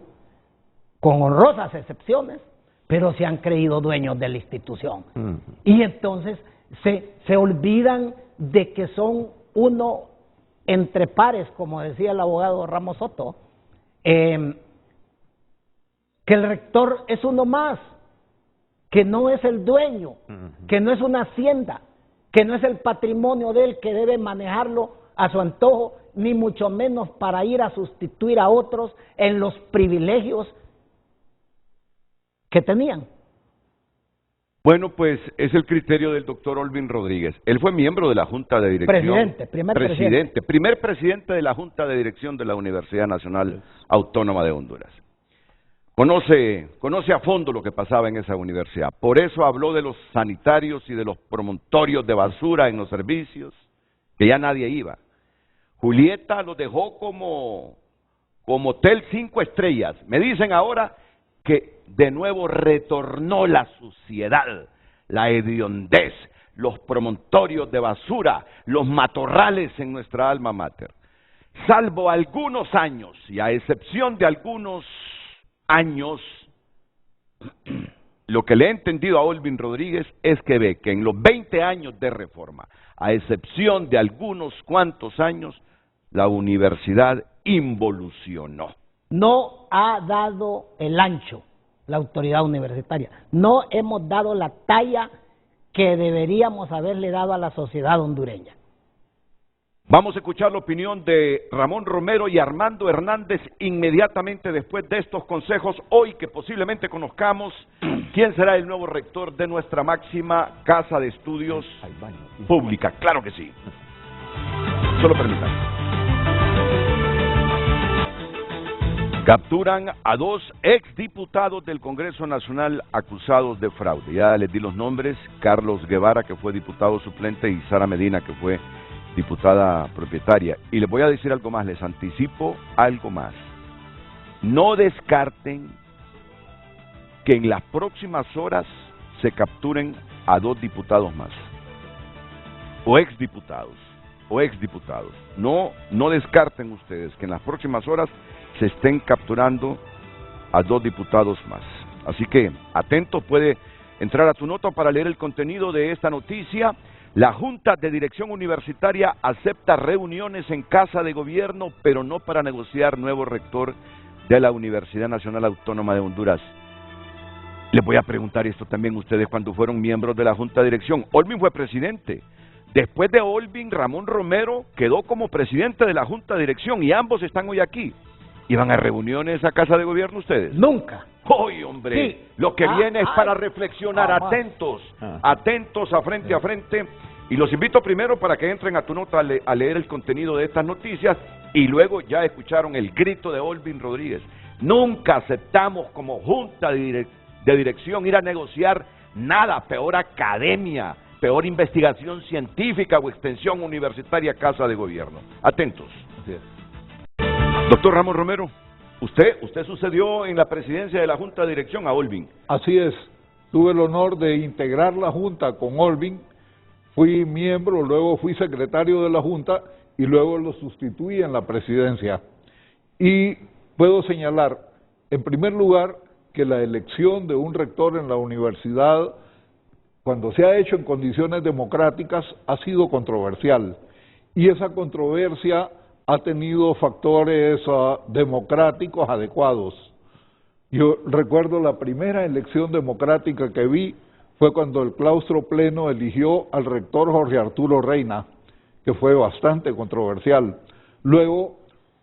con honrosas excepciones, pero se han creído dueños de la institución. Y entonces se olvidan de que son uno entre pares, como decía el abogado Ramos Soto, que el rector es uno más, que no es el dueño, que no es una hacienda, que no es el patrimonio de él, que debe manejarlo a su antojo, ni mucho menos para ir a sustituir a otros en los privilegios que tenían. Bueno, pues es el criterio del doctor Olvin Rodríguez. Él fue miembro de la Junta de Dirección. Primer presidente de la Junta de Dirección de la Universidad Nacional Autónoma de Honduras. Conoce a fondo lo que pasaba en esa universidad. Por eso habló de los sanitarios y de los promontorios de basura en los servicios, que ya nadie iba. Julieta lo dejó como hotel 5 estrellas. Me dicen ahora que de nuevo retornó la suciedad, la hediondez, los promontorios de basura, los matorrales en nuestra alma mater. Salvo algunos años, y a excepción de algunos años, lo que le he entendido a Olvin Rodríguez es que ve que en los 20 años de reforma, a excepción de algunos cuantos años, la universidad involucionó. No ha dado el ancho la autoridad universitaria. No hemos dado la talla que deberíamos haberle dado a la sociedad hondureña. Vamos a escuchar la opinión de Ramón Romero y Armando Hernández inmediatamente después de estos consejos, hoy que posiblemente conozcamos quién será el nuevo rector de nuestra máxima casa de estudios pública. Claro que sí. Solo permítanme. Capturan a 2 exdiputados del Congreso Nacional acusados de fraude. Ya les di los nombres: Carlos Guevara, que fue diputado suplente, y Sara Medina, que fue diputada propietaria. Y les voy a decir algo más, les anticipo algo más. No descarten que en las próximas horas se capturen a 2 diputados más, o exdiputados. No descarten ustedes que en las próximas horas se estén capturando a 2 diputados más. Así que, atento, puede entrar a tu nota para leer el contenido de esta noticia. La Junta de Dirección Universitaria acepta reuniones en Casa de Gobierno, pero no para negociar nuevo rector de la Universidad Nacional Autónoma de Honduras. Les voy a preguntar esto también ustedes cuando fueron miembros de la Junta de Dirección. Olvin fue presidente. Después de Olvin, Ramón Romero quedó como presidente de la Junta de Dirección y ambos están hoy aquí. ¿Iban a reuniones a Casa de Gobierno ustedes? Nunca. ¡Hoy, hombre! Sí. Lo que viene es para reflexionar, atentos a frente. Y los invito primero para que entren a tu nota a leer el contenido de estas noticias, y luego ya escucharon el grito de Olvin Rodríguez. Nunca aceptamos como Junta de Dirección ir a negociar nada, peor academia, peor investigación científica o extensión universitaria, Casa de Gobierno. Atentos. Así es. Doctor Ramón Romero, usted sucedió en la presidencia de la Junta de Dirección a Olvin. Así es, tuve el honor de integrar la Junta con Olvin, fui miembro, luego fui secretario de la Junta y luego lo sustituí en la presidencia. Y puedo señalar, en primer lugar, que la elección de un rector en la universidad, cuando se ha hecho en condiciones democráticas, ha sido controversial. y esa controversia ha tenido factores democráticos adecuados. Yo recuerdo la primera elección democrática que vi fue cuando el claustro pleno eligió al rector Jorge Arturo Reina, que fue bastante controversial. Luego,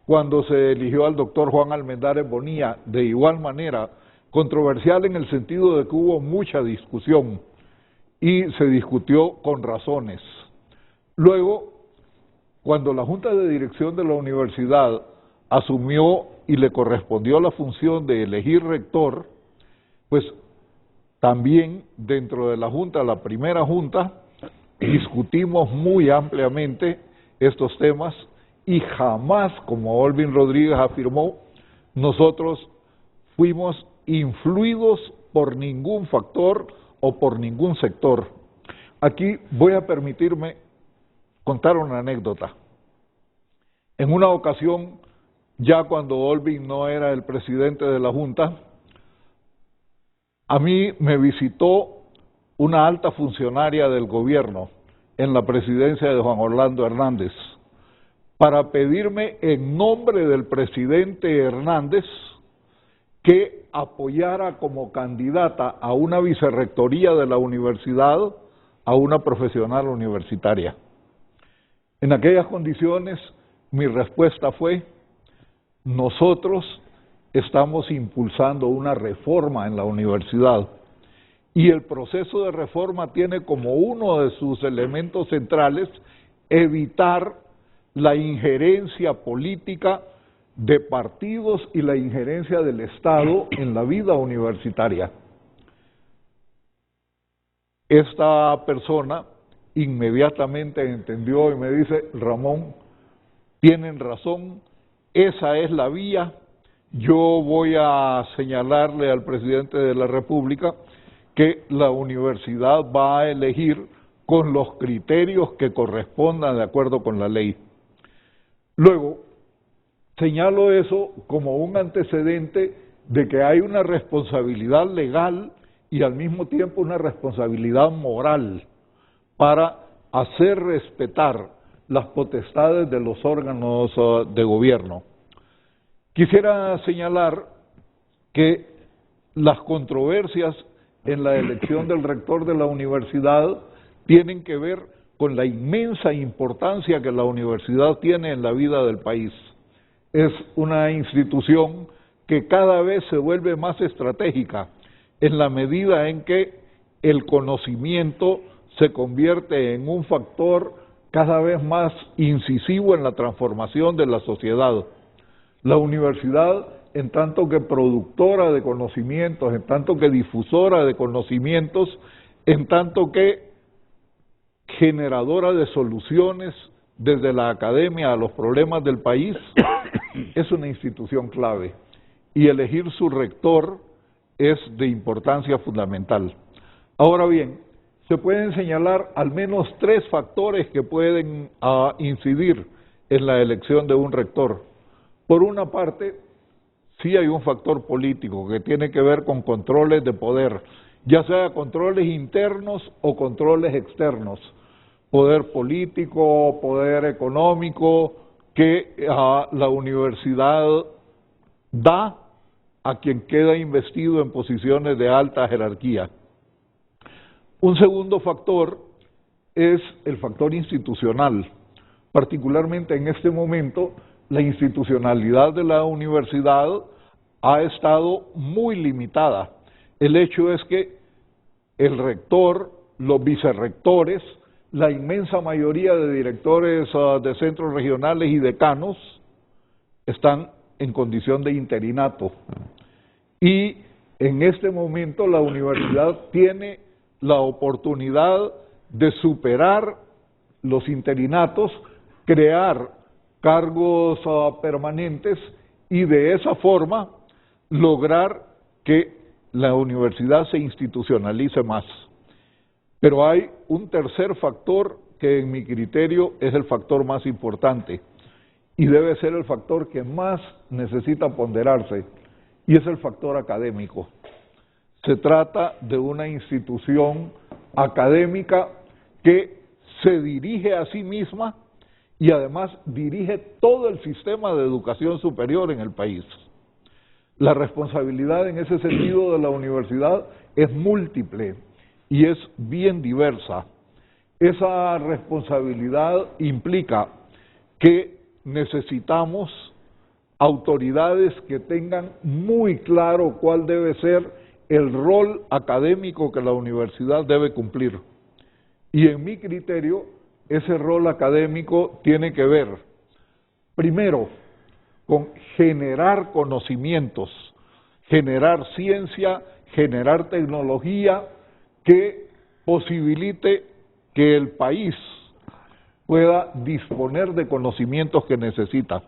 cuando se eligió al doctor Juan Almendares Bonilla, de igual manera, controversial en el sentido de que hubo mucha discusión y se discutió con razones. Luego, cuando la Junta de Dirección de la universidad asumió y le correspondió la función de elegir rector, pues también dentro de la Junta, la primera Junta, discutimos muy ampliamente estos temas y jamás, como Olvin Rodríguez afirmó, nosotros fuimos influidos por ningún factor o por ningún sector. Aquí voy a permitirme contar una anécdota. En una ocasión, ya cuando Olvin no era el presidente de la Junta, a mí me visitó una alta funcionaria del gobierno en la presidencia de Juan Orlando Hernández para pedirme en nombre del presidente Hernández que apoyara como candidata a una vicerrectoría de la universidad a una profesional universitaria. En aquellas condiciones, mi respuesta fue: nosotros estamos impulsando una reforma en la universidad y el proceso de reforma tiene como uno de sus elementos centrales evitar la injerencia política de partidos y la injerencia del Estado en la vida universitaria. Esta persona inmediatamente entendió y me dice: Ramón, tienen razón, esa es la vía. Yo voy a señalarle al presidente de la República que la universidad va a elegir con los criterios que correspondan de acuerdo con la ley. Luego, señalo eso como un antecedente de que hay una responsabilidad legal y al mismo tiempo una responsabilidad moral para hacer respetar las potestades de los órganos de gobierno. Quisiera señalar que las controversias en la elección del rector de la universidad tienen que ver con la inmensa importancia que la universidad tiene en la vida del país. Es una institución que cada vez se vuelve más estratégica en la medida en que el conocimiento se convierte en un factor cada vez más incisivo en la transformación de la sociedad. La universidad, en tanto que productora de conocimientos, en tanto que difusora de conocimientos, en tanto que generadora de soluciones desde la academia a los problemas del país, es una institución clave y elegir su rector es de importancia fundamental. Ahora bien, se pueden señalar al menos 3 factores que pueden incidir en la elección de un rector. Por una parte, sí hay un factor político que tiene que ver con controles de poder, ya sea controles internos o controles externos, poder político, poder económico, que la universidad da a quien queda investido en posiciones de alta jerarquía. Un segundo factor es el factor institucional. Particularmente en este momento, la institucionalidad de la universidad ha estado muy limitada. El hecho es que el rector, los vicerrectores, la inmensa mayoría de directores de centros regionales y decanos están en condición de interinato. Y en este momento la universidad tiene la oportunidad de superar los interinatos, crear cargos permanentes y de esa forma lograr que la universidad se institucionalice más. Pero hay un tercer factor que en mi criterio es el factor más importante y debe ser el factor que más necesita ponderarse, y es el factor académico. Se trata de una institución académica que se dirige a sí misma y además dirige todo el sistema de educación superior en el país. La responsabilidad en ese sentido de la universidad es múltiple y es bien diversa. Esa responsabilidad implica que necesitamos autoridades que tengan muy claro cuál debe ser el rol académico que la universidad debe cumplir. Y en mi criterio, ese rol académico tiene que ver, primero, con generar conocimientos, generar ciencia, generar tecnología que posibilite que el país pueda disponer de conocimientos que necesita,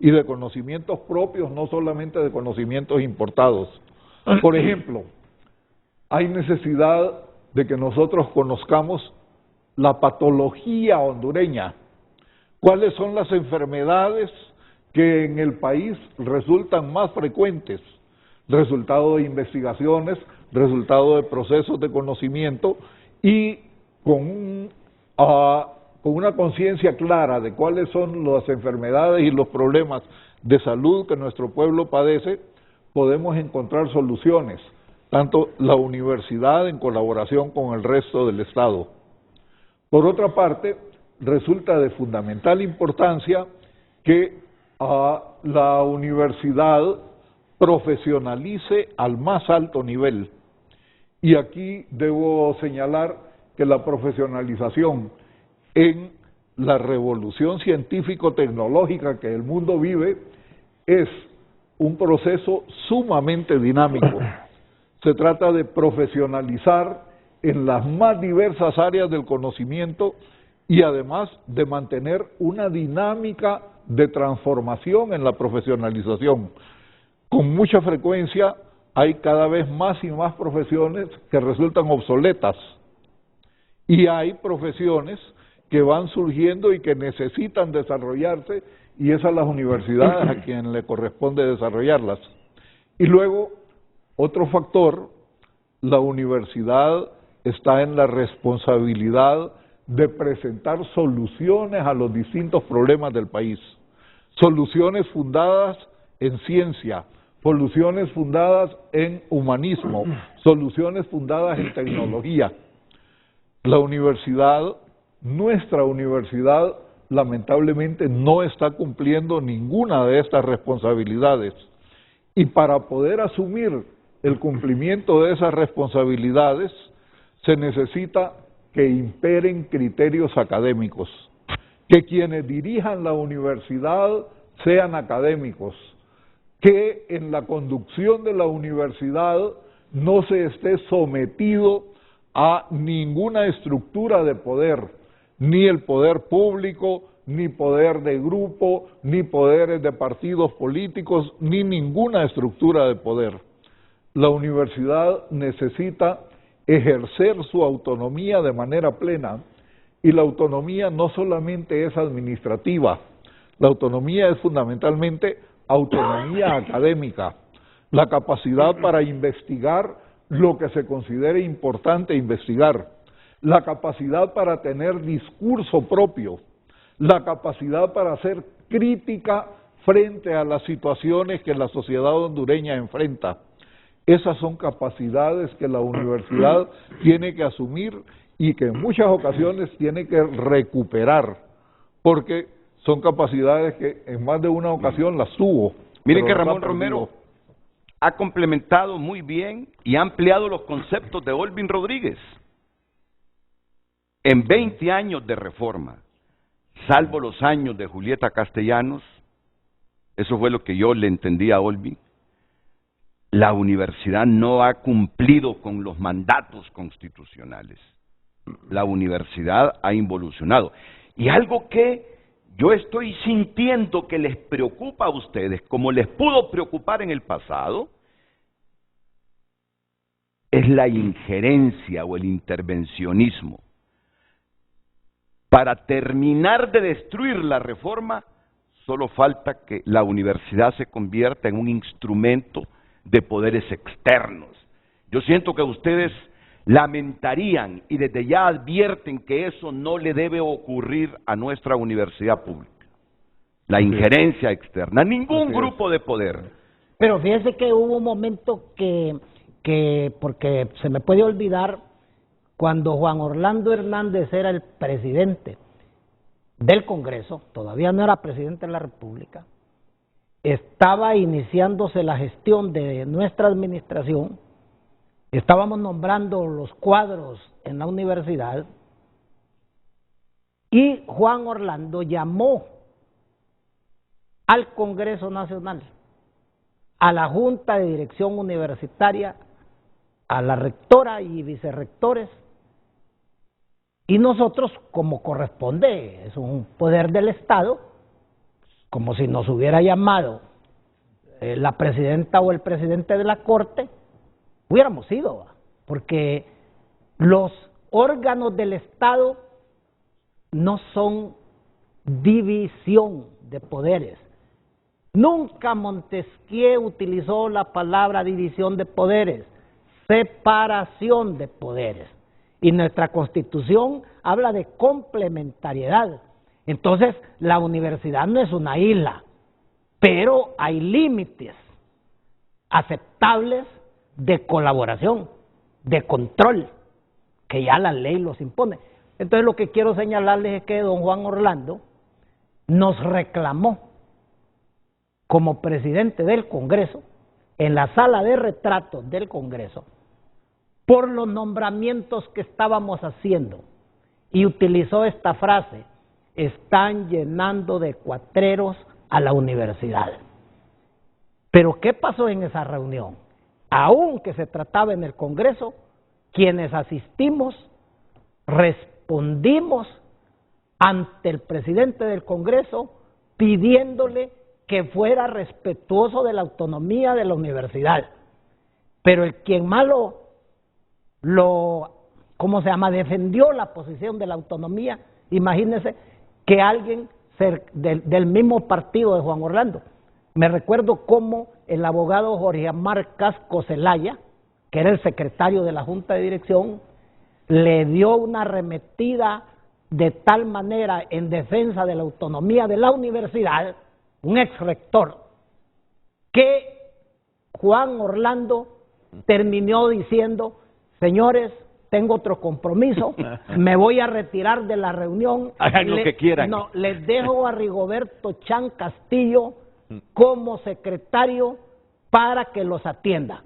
y de conocimientos propios, no solamente de conocimientos importados. Por ejemplo, hay necesidad de que nosotros conozcamos la patología hondureña. ¿Cuáles son las enfermedades que en el país resultan más frecuentes? Resultado de investigaciones, resultado de procesos de conocimiento, y con una conciencia clara de cuáles son las enfermedades y los problemas de salud que nuestro pueblo padece, podemos encontrar soluciones, tanto la universidad en colaboración con el resto del Estado. Por otra parte, resulta de fundamental importancia que la universidad profesionalice al más alto nivel. Y aquí debo señalar que la profesionalización en la revolución científico-tecnológica que el mundo vive es un proceso sumamente dinámico. Se trata de profesionalizar en las más diversas áreas del conocimiento y además de mantener una dinámica de transformación en la profesionalización. Con mucha frecuencia hay cada vez más y más profesiones que resultan obsoletas, y hay profesiones que van surgiendo y que necesitan desarrollarse, y es a las universidades a quien le corresponde desarrollarlas. Y luego, otro factor, la universidad está en la responsabilidad de presentar soluciones a los distintos problemas del país. Soluciones fundadas en ciencia, soluciones fundadas en humanismo, soluciones fundadas en tecnología. La universidad, nuestra universidad, lamentablemente no está cumpliendo ninguna de estas responsabilidades. Y para poder asumir el cumplimiento de esas responsabilidades, se necesita que imperen criterios académicos, que quienes dirijan la universidad sean académicos, que en la conducción de la universidad no se esté sometido a ninguna estructura de poder, ni el poder público, ni poder de grupo, ni poderes de partidos políticos, ni ninguna estructura de poder. La universidad necesita ejercer su autonomía de manera plena, y la autonomía no solamente es administrativa, la autonomía es fundamentalmente autonomía académica, la capacidad para investigar lo que se considere importante investigar, la capacidad para tener discurso propio, la capacidad para hacer crítica frente a las situaciones que la sociedad hondureña enfrenta. Esas son capacidades que la universidad tiene que asumir y que en muchas ocasiones tiene que recuperar, porque son capacidades que en más de una ocasión las tuvo. Miren que Ramón Romero ha complementado muy bien y ha ampliado los conceptos de Olvin Rodríguez. En 20 años de reforma, salvo los años de Julieta Castellanos, eso fue lo que yo le entendí a Olvin, la universidad no ha cumplido con los mandatos constitucionales. La universidad ha involucionado. Y algo que yo estoy sintiendo que les preocupa a ustedes, como les pudo preocupar en el pasado, es la injerencia o el intervencionismo. Para terminar de destruir la reforma, solo falta que la universidad se convierta en un instrumento de poderes externos. Yo siento que ustedes lamentarían y desde ya advierten que eso no le debe ocurrir a nuestra universidad pública. La injerencia externa, ningún grupo de poder. Pero fíjese que hubo un momento que porque se me puede olvidar, cuando Juan Orlando Hernández era el presidente del Congreso, todavía no era presidente de la República, estaba iniciándose la gestión de nuestra administración, estábamos nombrando los cuadros en la universidad y Juan Orlando llamó al Congreso Nacional, a la Junta de Dirección Universitaria, a la rectora y vicerrectores, y nosotros, como corresponde, es un poder del Estado, como si nos hubiera llamado la presidenta o el presidente de la Corte, hubiéramos ido, porque los órganos del Estado no son división de poderes. Nunca Montesquieu utilizó la palabra división de poderes, separación de poderes. Y nuestra Constitución habla de complementariedad. Entonces, la universidad no es una isla, pero hay límites aceptables de colaboración, de control, que ya la ley los impone. Entonces, lo que quiero señalarles es que don Juan Orlando nos reclamó como presidente del Congreso, en la sala de retratos del Congreso, por los nombramientos que estábamos haciendo, y utilizó esta frase: están llenando de cuatreros a la universidad. Pero ¿qué pasó en esa reunión? Aunque se trataba en el Congreso, quienes asistimos respondimos ante el presidente del Congreso pidiéndole que fuera respetuoso de la autonomía de la universidad. Pero el quien más defendió la posición de la autonomía, imagínense que alguien del mismo partido de Juan Orlando. Me recuerdo cómo el abogado Jorge Amar Casco Zelaya, que era el secretario de la Junta de Dirección, le dio una arremetida de tal manera en defensa de la autonomía de la universidad, un ex rector, que Juan Orlando terminó diciendo: señores, tengo otro compromiso, me voy a retirar de la reunión. Hagan lo que quieran. No, les dejo a Rigoberto Chan Castillo como secretario para que los atienda.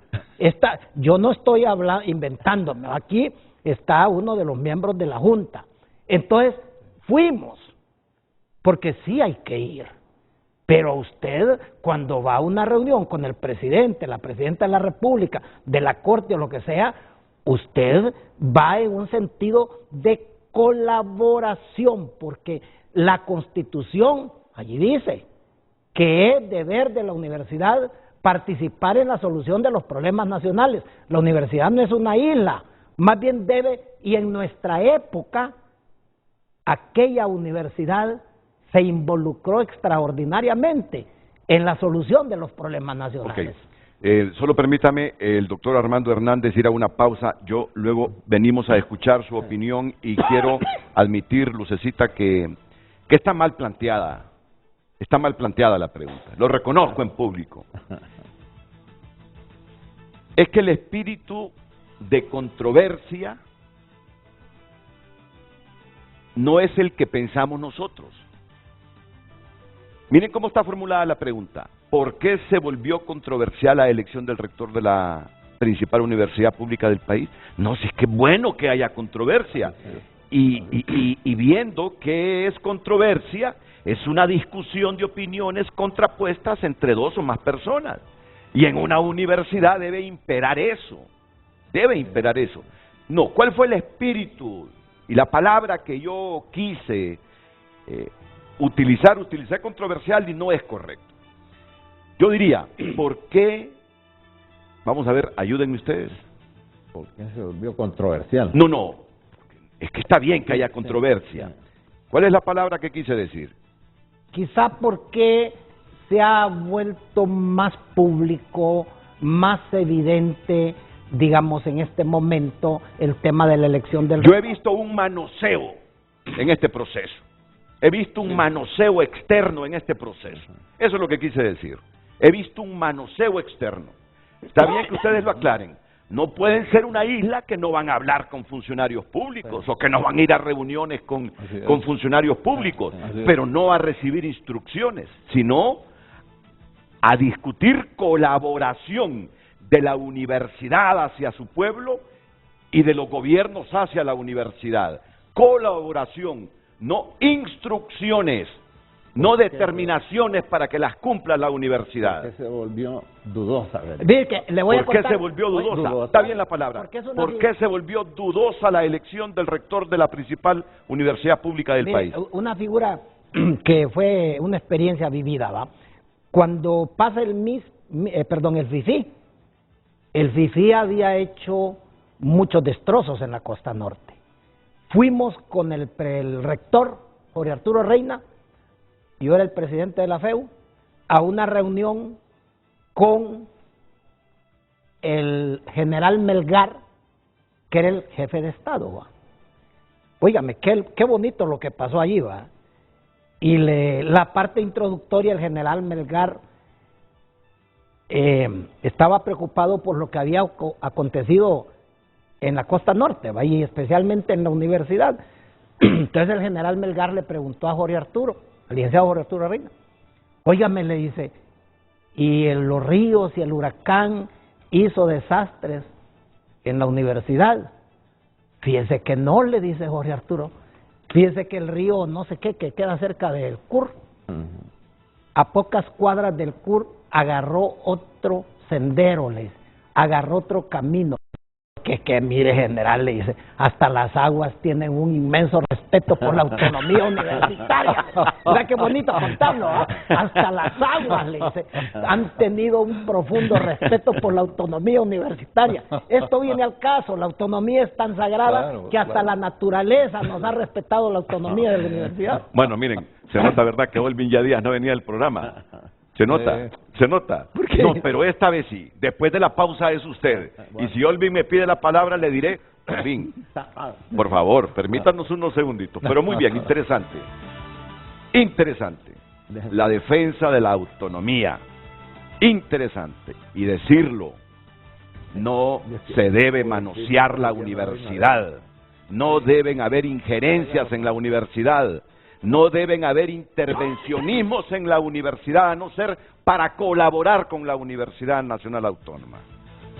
Yo no estoy inventándome, aquí está uno de los miembros de la Junta. Entonces, fuimos, porque sí hay que ir. Pero usted, cuando va a una reunión con el presidente, la presidenta de la República, de la Corte o lo que sea, usted va en un sentido de colaboración, porque la Constitución allí dice que es deber de la universidad participar en la solución de los problemas nacionales. La universidad no es una isla, más bien debe, y en nuestra época, aquella universidad se involucró extraordinariamente en la solución de los problemas nacionales. Okay. Solo permítame, el doctor Armando Hernández, ir a una pausa. Luego venimos a escuchar su opinión y quiero admitir, Lucecita, que está mal planteada. Está mal planteada la pregunta. Lo reconozco en público. Es que el espíritu de controversia no es el que pensamos nosotros. Miren cómo está formulada la pregunta. ¿Por qué se volvió controversial la elección del rector de la principal universidad pública del país? No, si es que es bueno que haya controversia. Y viendo que es controversia, es una discusión de opiniones contrapuestas entre dos o más personas. Y en una universidad debe imperar eso. Debe imperar eso. No, ¿cuál fue el espíritu? Y la palabra que yo quise utilizar controversial y no es correcto. Yo diría, ¿por qué? Vamos a ver, ayúdenme ustedes. ¿Por qué se volvió controversial? No, es que está bien que haya controversia. ¿Cuál es la palabra que quise decir? Quizá porque se ha vuelto más público, más evidente, digamos, en este momento el tema de la elección del... Yo he visto un manoseo en este proceso. He visto un manoseo externo en este proceso. Eso es lo que quise decir. He visto un manoseo externo. Está bien que ustedes lo aclaren. No pueden ser una isla que no van a hablar con funcionarios públicos o que no van a ir a reuniones con funcionarios públicos, pero no a recibir instrucciones, sino a discutir colaboración de la universidad hacia su pueblo y de los gobiernos hacia la universidad. Colaboración, no instrucciones, no determinaciones para que las cumpla la universidad. ¿Por qué se volvió dudosa? ¿Por qué se volvió dudosa? Está bien la palabra. ¿Por qué se volvió dudosa la elección del rector de la principal universidad pública del país? Una figura que fue una experiencia vivida, ¿va? Cuando pasa el FIFI había hecho muchos destrozos en la costa norte. Fuimos con el rector, Jorge Arturo Reina, yo era el presidente de la FEU, a una reunión con el general Melgar, que era el jefe de Estado, ¿va? Óigame, qué bonito lo que pasó allí, ¿va? Y la parte introductoria, el general Melgar estaba preocupado por lo que había acontecido en la costa norte, ¿va? Y especialmente en la universidad. Entonces el general Melgar le preguntó a Jorge Arturo, al licenciado Jorge Arturo Reina, óigame, le dice, y los ríos y el huracán hizo desastres en la universidad. Fíjese que no, le dice Jorge Arturo, fíjese que el río no sé qué, que queda cerca del CUR, a pocas cuadras del CUR agarró otro sendero, le dice, agarró otro camino. Que mire, general, le dice, hasta las aguas tienen un inmenso respeto por la autonomía universitaria. O sea, qué bonito contarlo, ¿eh? Hasta las aguas, le dice, han tenido un profundo respeto por la autonomía universitaria. Esto viene al caso, la autonomía es tan sagrada que hasta la naturaleza nos ha respetado la autonomía de la universidad. Bueno, miren, se nota, ¿verdad?, que Olvin ya Díaz no venía del programa. ¿Se nota? ¿Se nota? No, pero esta vez sí. Después de la pausa es usted. Y si Olvin me pide la palabra, le diré, Olvin, por favor, permítanos unos segunditos. Pero muy bien, interesante. Interesante. La defensa de la autonomía. Interesante. Y decirlo, no se debe manosear la universidad. No deben haber injerencias en la universidad. No deben haber intervencionismos en la universidad, a no ser para colaborar con la Universidad Nacional Autónoma.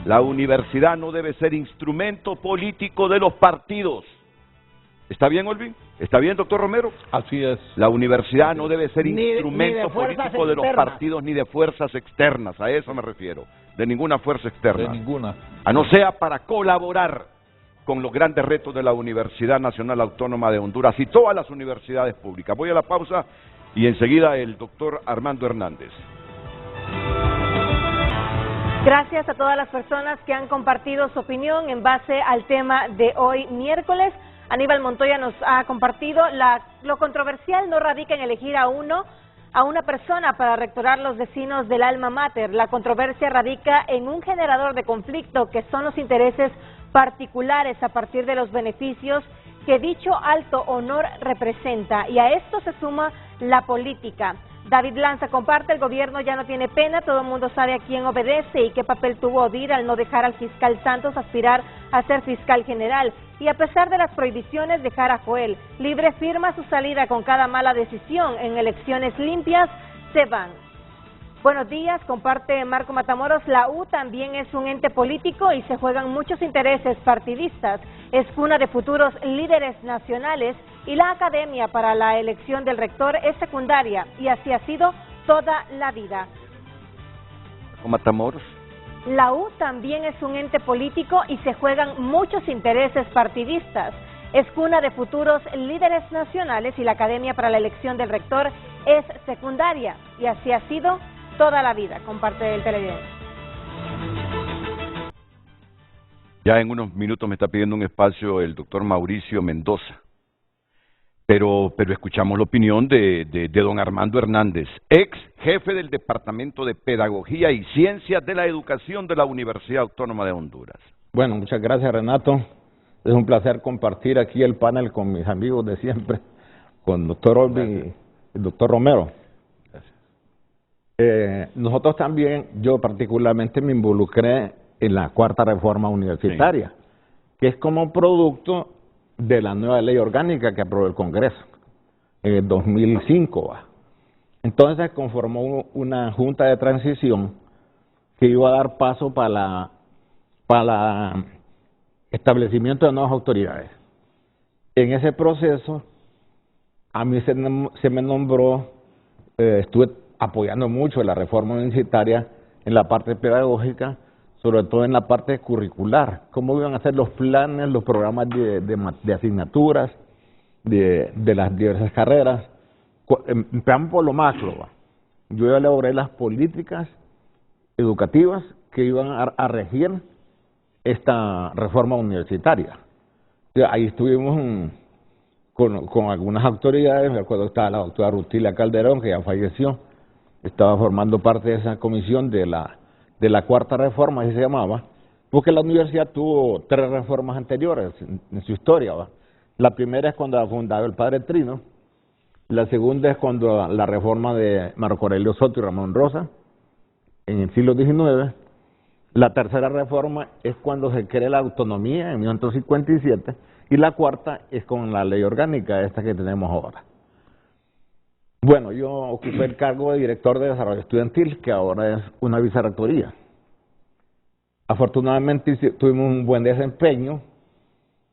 La universidad no debe ser instrumento político de los partidos. ¿Está bien, Olvin? ¿Está bien, doctor Romero? Así es. La universidad no debe ser instrumento político de los partidos ni de fuerzas externas, a eso me refiero. De ninguna fuerza externa. De ninguna. A no sea para colaborar con los grandes retos de la Universidad Nacional Autónoma de Honduras y todas las universidades públicas. Voy a la pausa y enseguida el doctor Armando Hernández. Gracias a todas las personas que han compartido su opinión en base al tema de hoy miércoles. Aníbal Montoya nos ha compartido, lo controversial no radica en elegir a una persona para rectorar los vecinos del alma mater. La controversia radica en un generador de conflicto que son los intereses particulares a partir de los beneficios que dicho alto honor representa, y a esto se suma la política. David Lanza comparte, el gobierno ya no tiene pena, todo el mundo sabe a quién obedece y qué papel tuvo Odir al no dejar al fiscal Santos aspirar a ser fiscal general, y a pesar de las prohibiciones dejar a Joel libre firma su salida con cada mala decisión en elecciones limpias, se van. Buenos días, comparte Marco Matamoros, la U también es un ente político y se juegan muchos intereses partidistas, es cuna de futuros líderes nacionales y la academia para la elección del rector es secundaria y así ha sido toda la vida. Marco Matamoros. La U también es un ente político y se juegan muchos intereses partidistas, es cuna de futuros líderes nacionales y la academia para la elección del rector es secundaria y así ha sido toda la vida, comparte el televidente. Ya en unos minutos me está pidiendo un espacio el doctor Mauricio Mendoza, pero escuchamos la opinión de don Armando Hernández, ex jefe del Departamento de Pedagogía y Ciencias de la Educación de la Universidad Autónoma de Honduras. Bueno, muchas gracias, Renato. Es un placer compartir aquí el panel con mis amigos de siempre, con el doctor Olvi y el doctor Romero. Nosotros también, yo particularmente me involucré en la cuarta reforma universitaria, que es como producto de la nueva ley orgánica que aprobó el Congreso en el 2005. Entonces conformó una junta de transición que iba a dar paso para establecimiento de nuevas autoridades. En ese proceso, a mí se me nombró, estuve apoyando mucho la reforma universitaria en la parte pedagógica, sobre todo en la parte curricular, cómo iban a ser los planes, los programas de asignaturas, de las diversas carreras. Empezamos por lo macro. Yo elaboré las políticas educativas que iban a regir esta reforma universitaria. Ahí estuvimos con algunas autoridades. Me acuerdo que estaba la doctora Rutilia Calderón, que ya falleció, estaba formando parte de esa comisión de la cuarta reforma, así se llamaba, porque la universidad tuvo 3 reformas anteriores en su historia. La primera es cuando la fundaba el padre Trino, la segunda es cuando la reforma de Marco Aurelio Soto y Ramón Rosa, en el siglo XIX. La tercera reforma es cuando se crea la autonomía en 1957, y la cuarta es con la ley orgánica, esta que tenemos ahora. Bueno, yo ocupé el cargo de director de desarrollo estudiantil, que ahora es una vicerrectoría. Afortunadamente tuvimos un buen desempeño,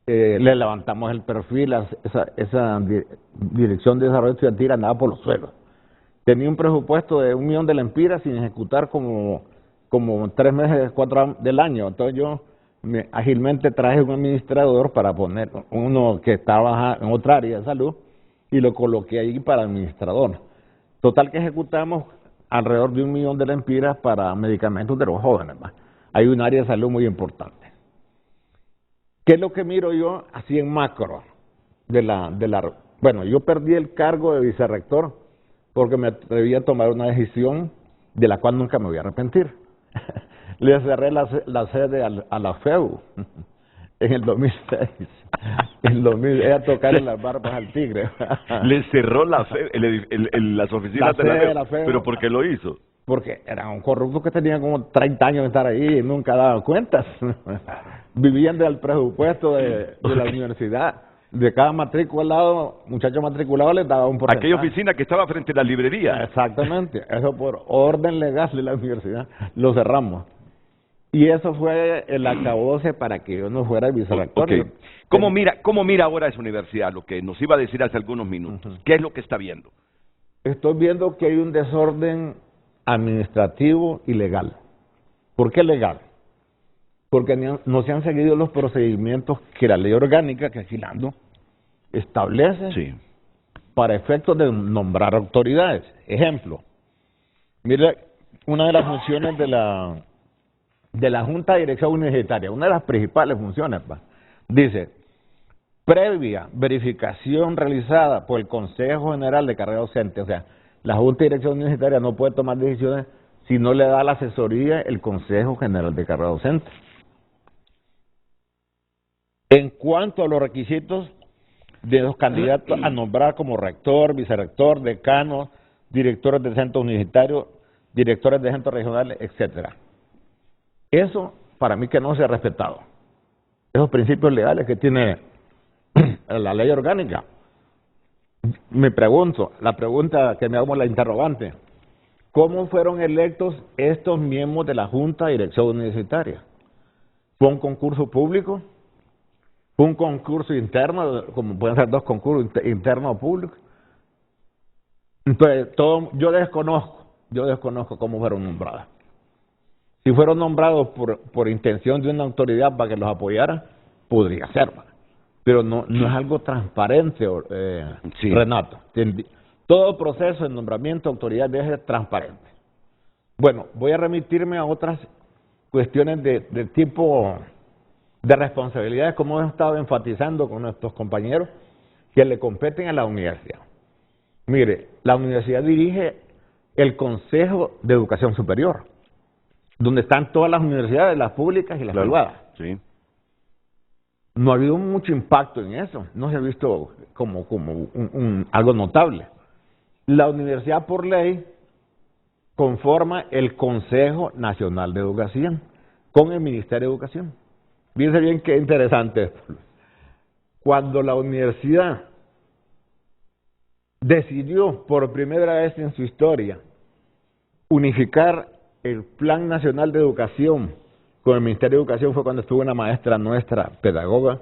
le levantamos el perfil, esa dirección de desarrollo estudiantil andaba por los suelos. Tenía un presupuesto de 1 millón de lempiras sin ejecutar como 3 meses, 4 del año. Entonces yo ágilmente traje un administrador para poner uno que trabaja en otra área de salud y lo coloqué ahí para administrador. Total que ejecutamos alrededor de 1 millón de lempiras para medicamentos de los jóvenes. Hay un área de salud muy importante. ¿Qué es lo que miro yo así en macro? Bueno, yo perdí el cargo de vicerrector porque me atreví a tomar una decisión de la cual nunca me voy a arrepentir. Le cerré la sede a la FEU en el 2006. En 2000, era tocarle las barbas al tigre. Le cerró las oficinas de la FEU. ¿Pero por qué lo hizo? Porque era un corrupto que tenía como 30 años de estar ahí y nunca daba cuentas. Vivían del presupuesto de la universidad. De cada matriculado, muchacho matriculado les daba un porcentaje. Aquella oficina que estaba frente a la librería. Exactamente. Eso por orden legal de la universidad lo cerramos. Y eso fue el acabose para que yo no fuera el vicerrector. Okay. ¿Cómo mira ahora esa universidad? Lo que nos iba a decir hace algunos minutos. ¿Qué es lo que está viendo? Estoy viendo que hay un desorden administrativo y legal. ¿Por qué legal? Porque no se han seguido los procedimientos que la ley orgánica, que aquí ando, establece para efectos de nombrar autoridades. Ejemplo, mire, una de las funciones de la Junta de Dirección Universitaria, una de las principales funciones, dice, previa verificación realizada por el Consejo General de Carrera Docente. O sea, la Junta de Dirección Universitaria no puede tomar decisiones si no le da la asesoría el Consejo General de Carrera Docente. En cuanto a los requisitos de los candidatos a nombrar como rector, vicerrector, decano, directores de centros universitarios, directores de centros regionales, etcétera. Eso, para mí, que no se ha respetado. Esos principios legales que tiene la ley orgánica. Me pregunto, la pregunta que me hago, la interrogante, ¿cómo fueron electos estos miembros de la Junta de Dirección Universitaria? ¿Fue un concurso público? ¿Fue un concurso interno, como pueden ser 2 concursos, interno o público? Entonces, yo desconozco cómo fueron nombrados. Si fueron nombrados por intención de una autoridad para que los apoyara, podría ser, pero no es algo transparente, Renato. Todo proceso de nombramiento de autoridad debe ser transparente. Bueno, voy a remitirme a otras cuestiones de tipo de responsabilidades, como hemos estado enfatizando con nuestros compañeros, que le competen a la universidad. Mire, la universidad dirige el Consejo de Educación Superior, donde están todas las universidades, las públicas y las privadas. Sí. no ha habido mucho impacto en eso, no se ha visto como algo notable. La universidad por ley conforma el Consejo Nacional de Educación con el Ministerio de Educación. Fíjense bien qué interesante esto. Cuando la universidad decidió por primera vez en su historia unificar el Plan Nacional de Educación con el Ministerio de Educación fue cuando estuvo una maestra nuestra, pedagoga,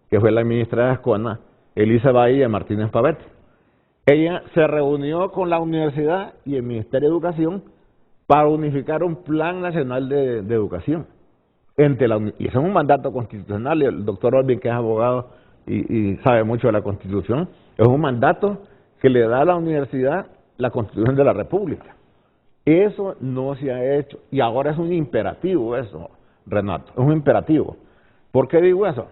que fue la ministra de Ascona, Elisa Bahía Martínez Pavete. Ella se reunió con la universidad y el Ministerio de Educación para unificar un Plan Nacional de Educación. Y eso es un mandato constitucional, y el doctor Olvin, que es abogado y sabe mucho de la Constitución, es un mandato que le da a la universidad la Constitución de la República. Eso no se ha hecho, y ahora es un imperativo eso, Renato, es un imperativo. ¿Por qué digo eso?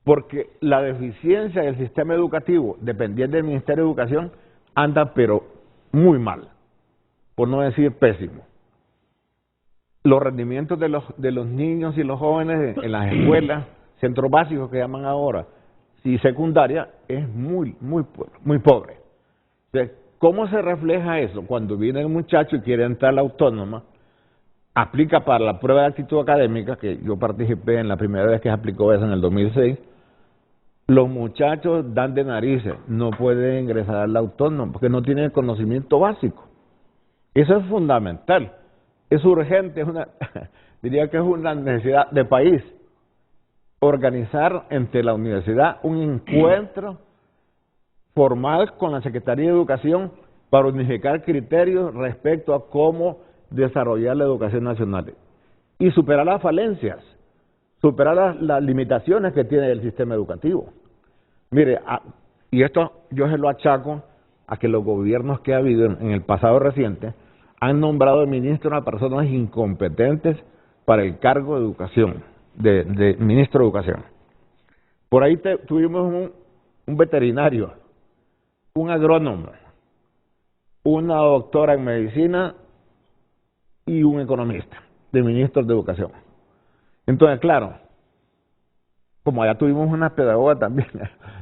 Porque la deficiencia del sistema educativo, dependiente del Ministerio de Educación, anda pero muy mal, por no decir pésimo. Los rendimientos de los niños y los jóvenes en las escuelas, centros básicos que llaman ahora, y secundaria, es muy pobre. Entonces, ¿cómo se refleja eso? Cuando viene el muchacho y quiere entrar a la autónoma, aplica para la prueba de actitud académica, que yo participé en la primera vez que se aplicó eso en el 2006, los muchachos dan de narices, no pueden ingresar a la autónoma porque no tienen el conocimiento básico. Eso es fundamental, es urgente, diría que es una necesidad de país, organizar entre la universidad un encuentro formal con la Secretaría de Educación para unificar criterios respecto a cómo desarrollar la educación nacional y superar las falencias, superar las limitaciones que tiene el sistema educativo. Mire, y esto yo se lo achaco a que los gobiernos que ha habido en el pasado reciente han nombrado de ministro a personas incompetentes para el cargo de educación, de ministro de educación. Por ahí tuvimos un veterinario, un agrónomo, una doctora en medicina y un economista de ministros de educación. Entonces, claro, como allá tuvimos una pedagoga también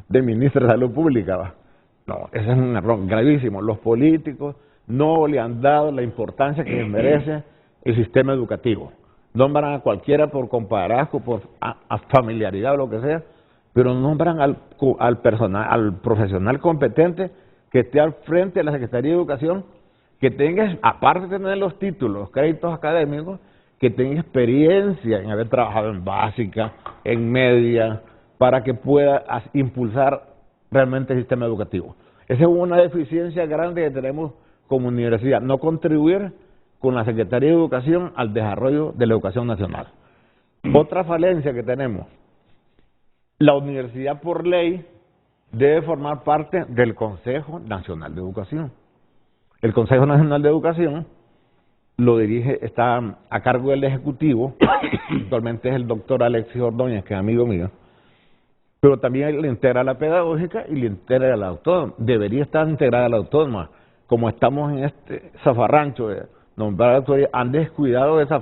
de ministra de salud pública, ¿va? No, ese es un error gravísimo. Los políticos no le han dado la importancia que merece el sistema educativo. Nombran a cualquiera por compadrazgo, por familiaridad o lo que sea, pero nombran al profesional competente que esté al frente de la Secretaría de Educación, que tenga, aparte de tener los títulos, los créditos académicos, que tenga experiencia en haber trabajado en básica, en media, para que pueda impulsar realmente el sistema educativo. Esa es una deficiencia grande que tenemos como universidad, no contribuir con la Secretaría de Educación al desarrollo de la educación nacional. Otra falencia que tenemos, la universidad por ley debe formar parte del Consejo Nacional de Educación. El Consejo Nacional de Educación lo dirige, está a cargo del Ejecutivo, actualmente es el doctor Alexis Ordóñez, que es amigo mío, pero también le integra la pedagógica y le integra la autónoma. Debería estar integrada la autónoma. Como estamos en este zafarrancho de nombrar autoridad, han descuidado ese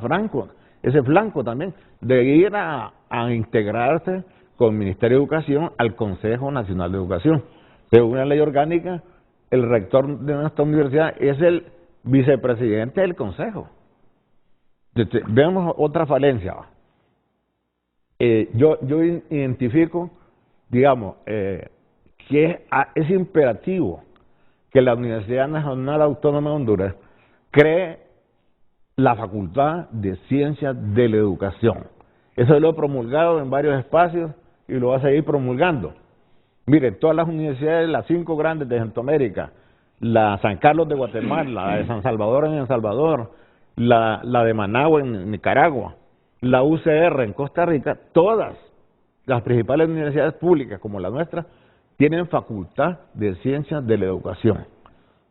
flanco también, de ir a integrarse con el Ministerio de Educación al Consejo Nacional de Educación. Según la ley orgánica, el rector de nuestra universidad es el vicepresidente del Consejo. Vemos otra falencia. Yo identifico, digamos, que es imperativo que la Universidad Nacional Autónoma de Honduras cree la Facultad de Ciencias de la Educación. Eso lo he promulgado en varios espacios y lo va a seguir promulgando. Miren, todas las universidades, las 5 grandes de Centroamérica, la San Carlos de Guatemala, la de San Salvador en El Salvador, la de Managua en Nicaragua, la UCR en Costa Rica, todas las principales universidades públicas como la nuestra tienen Facultad de Ciencias de la Educación.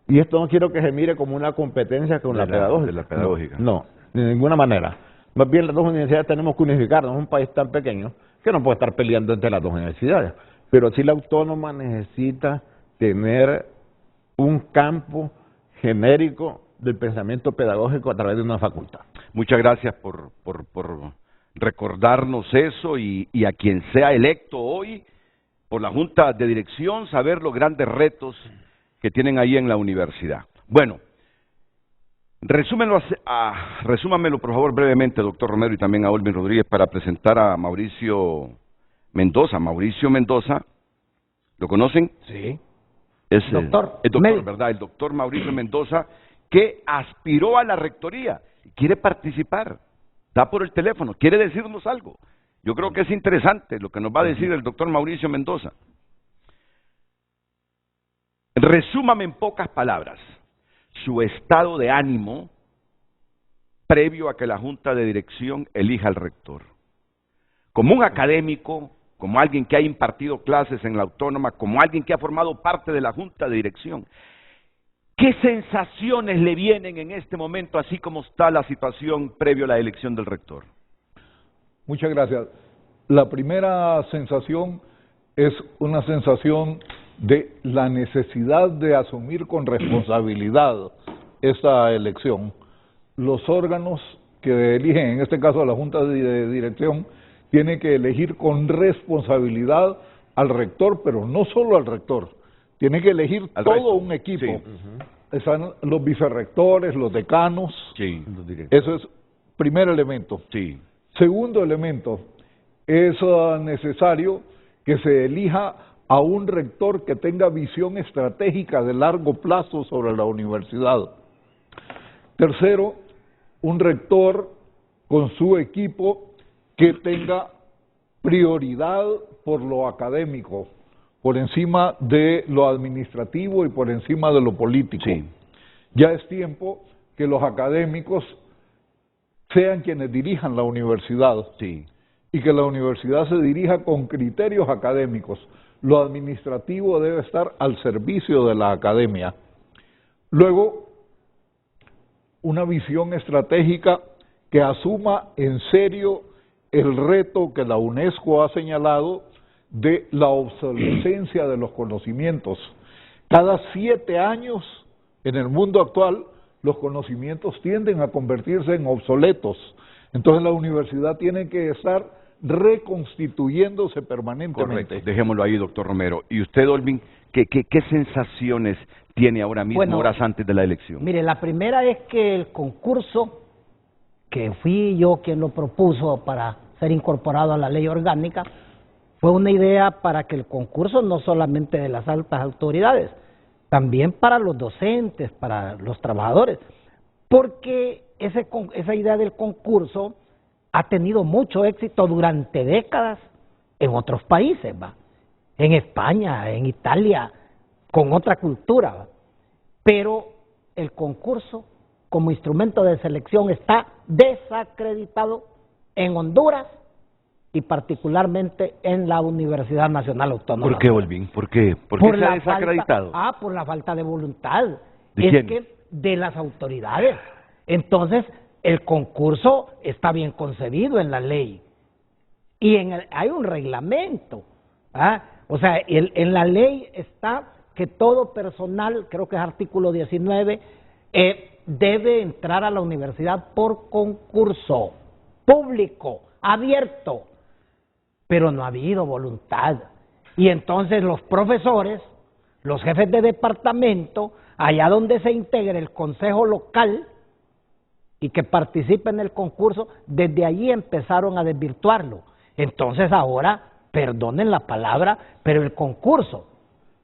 Y esto no quiero que se mire como una competencia con la pedagógica. De la pedagógica. No, de ninguna manera. Más bien las dos universidades tenemos que unificarnos, es un país tan pequeño que no puede estar peleando entre las dos universidades. Pero sí la autónoma necesita tener un campo genérico del pensamiento pedagógico a través de una facultad. Muchas gracias por recordarnos eso y a quien sea electo hoy por la Junta de Dirección, saber los grandes retos que tienen ahí en la universidad. Bueno, resúmamelo por favor brevemente, doctor Romero, y también a Olvin Rodríguez, para presentar a Mauricio Mendoza. Mauricio Mendoza, ¿lo conocen? Sí. Es el doctor, ¿verdad? El doctor Mauricio Mendoza, que aspiró a la rectoría, quiere participar, da por el teléfono, quiere decirnos algo. Yo creo que es interesante lo que nos va a decir el doctor Mauricio Mendoza. Resúmame en pocas palabras su estado de ánimo previo a que la Junta de Dirección elija al rector. Como un académico, como alguien que ha impartido clases en la Autónoma, como alguien que ha formado parte de la Junta de Dirección, ¿qué sensaciones le vienen en este momento, así como está la situación previo a la elección del rector? Muchas gracias. La primera sensación es una sensación de la necesidad de asumir con responsabilidad esta elección. Los órganos que eligen, en este caso la Junta de Dirección, tienen que elegir con responsabilidad al rector, pero no solo al rector, tiene que elegir todo un equipo. Sí. Están los vicerrectores, los decanos. Sí. Eso es primer elemento. Sí. Segundo elemento, es necesario que se elija a un rector que tenga visión estratégica de largo plazo sobre la universidad. Tercero, un rector con su equipo que tenga prioridad por lo académico, por encima de lo administrativo y por encima de lo político. Sí. Ya es tiempo que los académicos sean quienes dirijan la universidad. Sí. Y que la universidad se dirija con criterios académicos. Lo administrativo debe estar al servicio de la academia. Luego, una visión estratégica que asuma en serio el reto que la UNESCO ha señalado de la obsolescencia de los conocimientos. Cada 7 años en el mundo actual los conocimientos tienden a convertirse en obsoletos. Entonces la universidad tiene que estar reconstituyéndose permanentemente. Correcto, dejémoslo ahí, doctor Romero. ¿Y usted, Olvin, qué sensaciones tiene ahora mismo, horas antes de la elección? Mire, la primera es que el concurso, que fui yo quien lo propuso para ser incorporado a la ley orgánica, fue una idea para que el concurso no solamente de las altas autoridades, también para los docentes, para los trabajadores, porque esa idea del concurso ha tenido mucho éxito durante décadas en otros países, ¿va? En España, en Italia, con otra cultura, ¿va? Pero el concurso como instrumento de selección está desacreditado en Honduras y particularmente en la Universidad Nacional Autónoma. ¿Por qué, Olvin? ¿Por qué? ¿Por qué se ha desacreditado? Por la falta de voluntad. ¿De quién? Que de las autoridades. Entonces, el concurso está bien concebido en la ley y hay un reglamento. O sea, en la ley está que todo personal, creo que es artículo 19, debe entrar a la universidad por concurso público, abierto, pero no ha habido voluntad. Y entonces los profesores, los jefes de departamento, allá donde se integre el consejo local y que participe en el concurso, desde allí empezaron a desvirtuarlo. Entonces ahora, perdonen la palabra, pero el concurso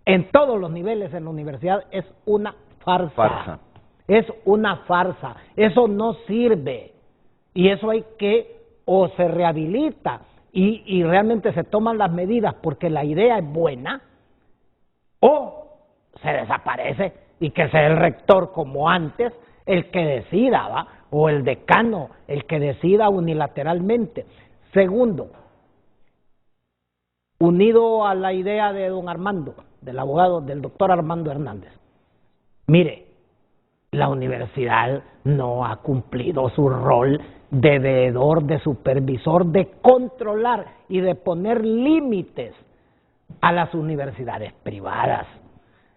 en todos los niveles en la universidad es una farsa. Es una farsa. Eso no sirve. Y eso hay que, o se rehabilita y realmente se toman las medidas porque la idea es buena, o se desaparece y que sea el rector como antes el que decida, ¿va? O el decano el que decida unilateralmente. Segundo, unido a la idea de don Armando, del abogado, del doctor Armando Hernández, mire, la universidad no ha cumplido su rol de veedor, de supervisor, de controlar y de poner límites a las universidades privadas.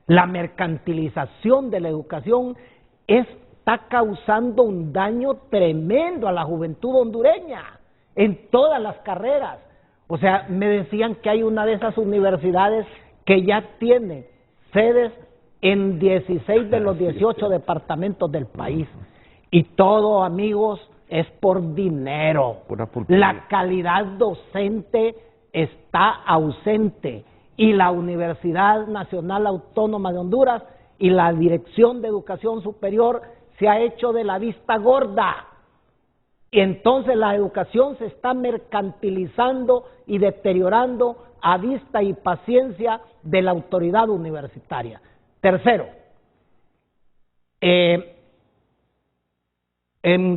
La mercantilización de la educación está causando un daño tremendo a la juventud hondureña. en todas las carreras. O sea, me decían que hay una de esas universidades que ya tiene sedes en 16 de los 18 departamentos del país. Y todo, amigos, es por dinero. La calidad docente está ausente. Y la Universidad Nacional Autónoma de Honduras y la Dirección de Educación Superior se ha hecho de la vista gorda. Y entonces la educación se está mercantilizando y deteriorando a vista y paciencia de la autoridad universitaria. Tercero, en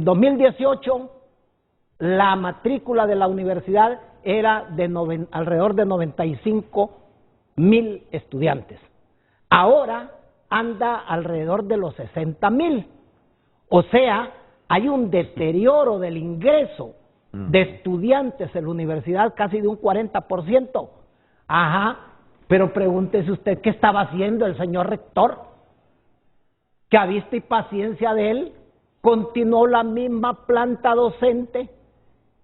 2018 la matrícula de la universidad era de alrededor de 95,000 estudiantes. Ahora anda alrededor de los 60,000. O sea, hay un deterioro del ingreso de estudiantes en la universidad casi de un 40%. Ajá, pero pregúntese usted qué estaba haciendo el señor rector, que a vista y paciencia de él continuó la misma planta docente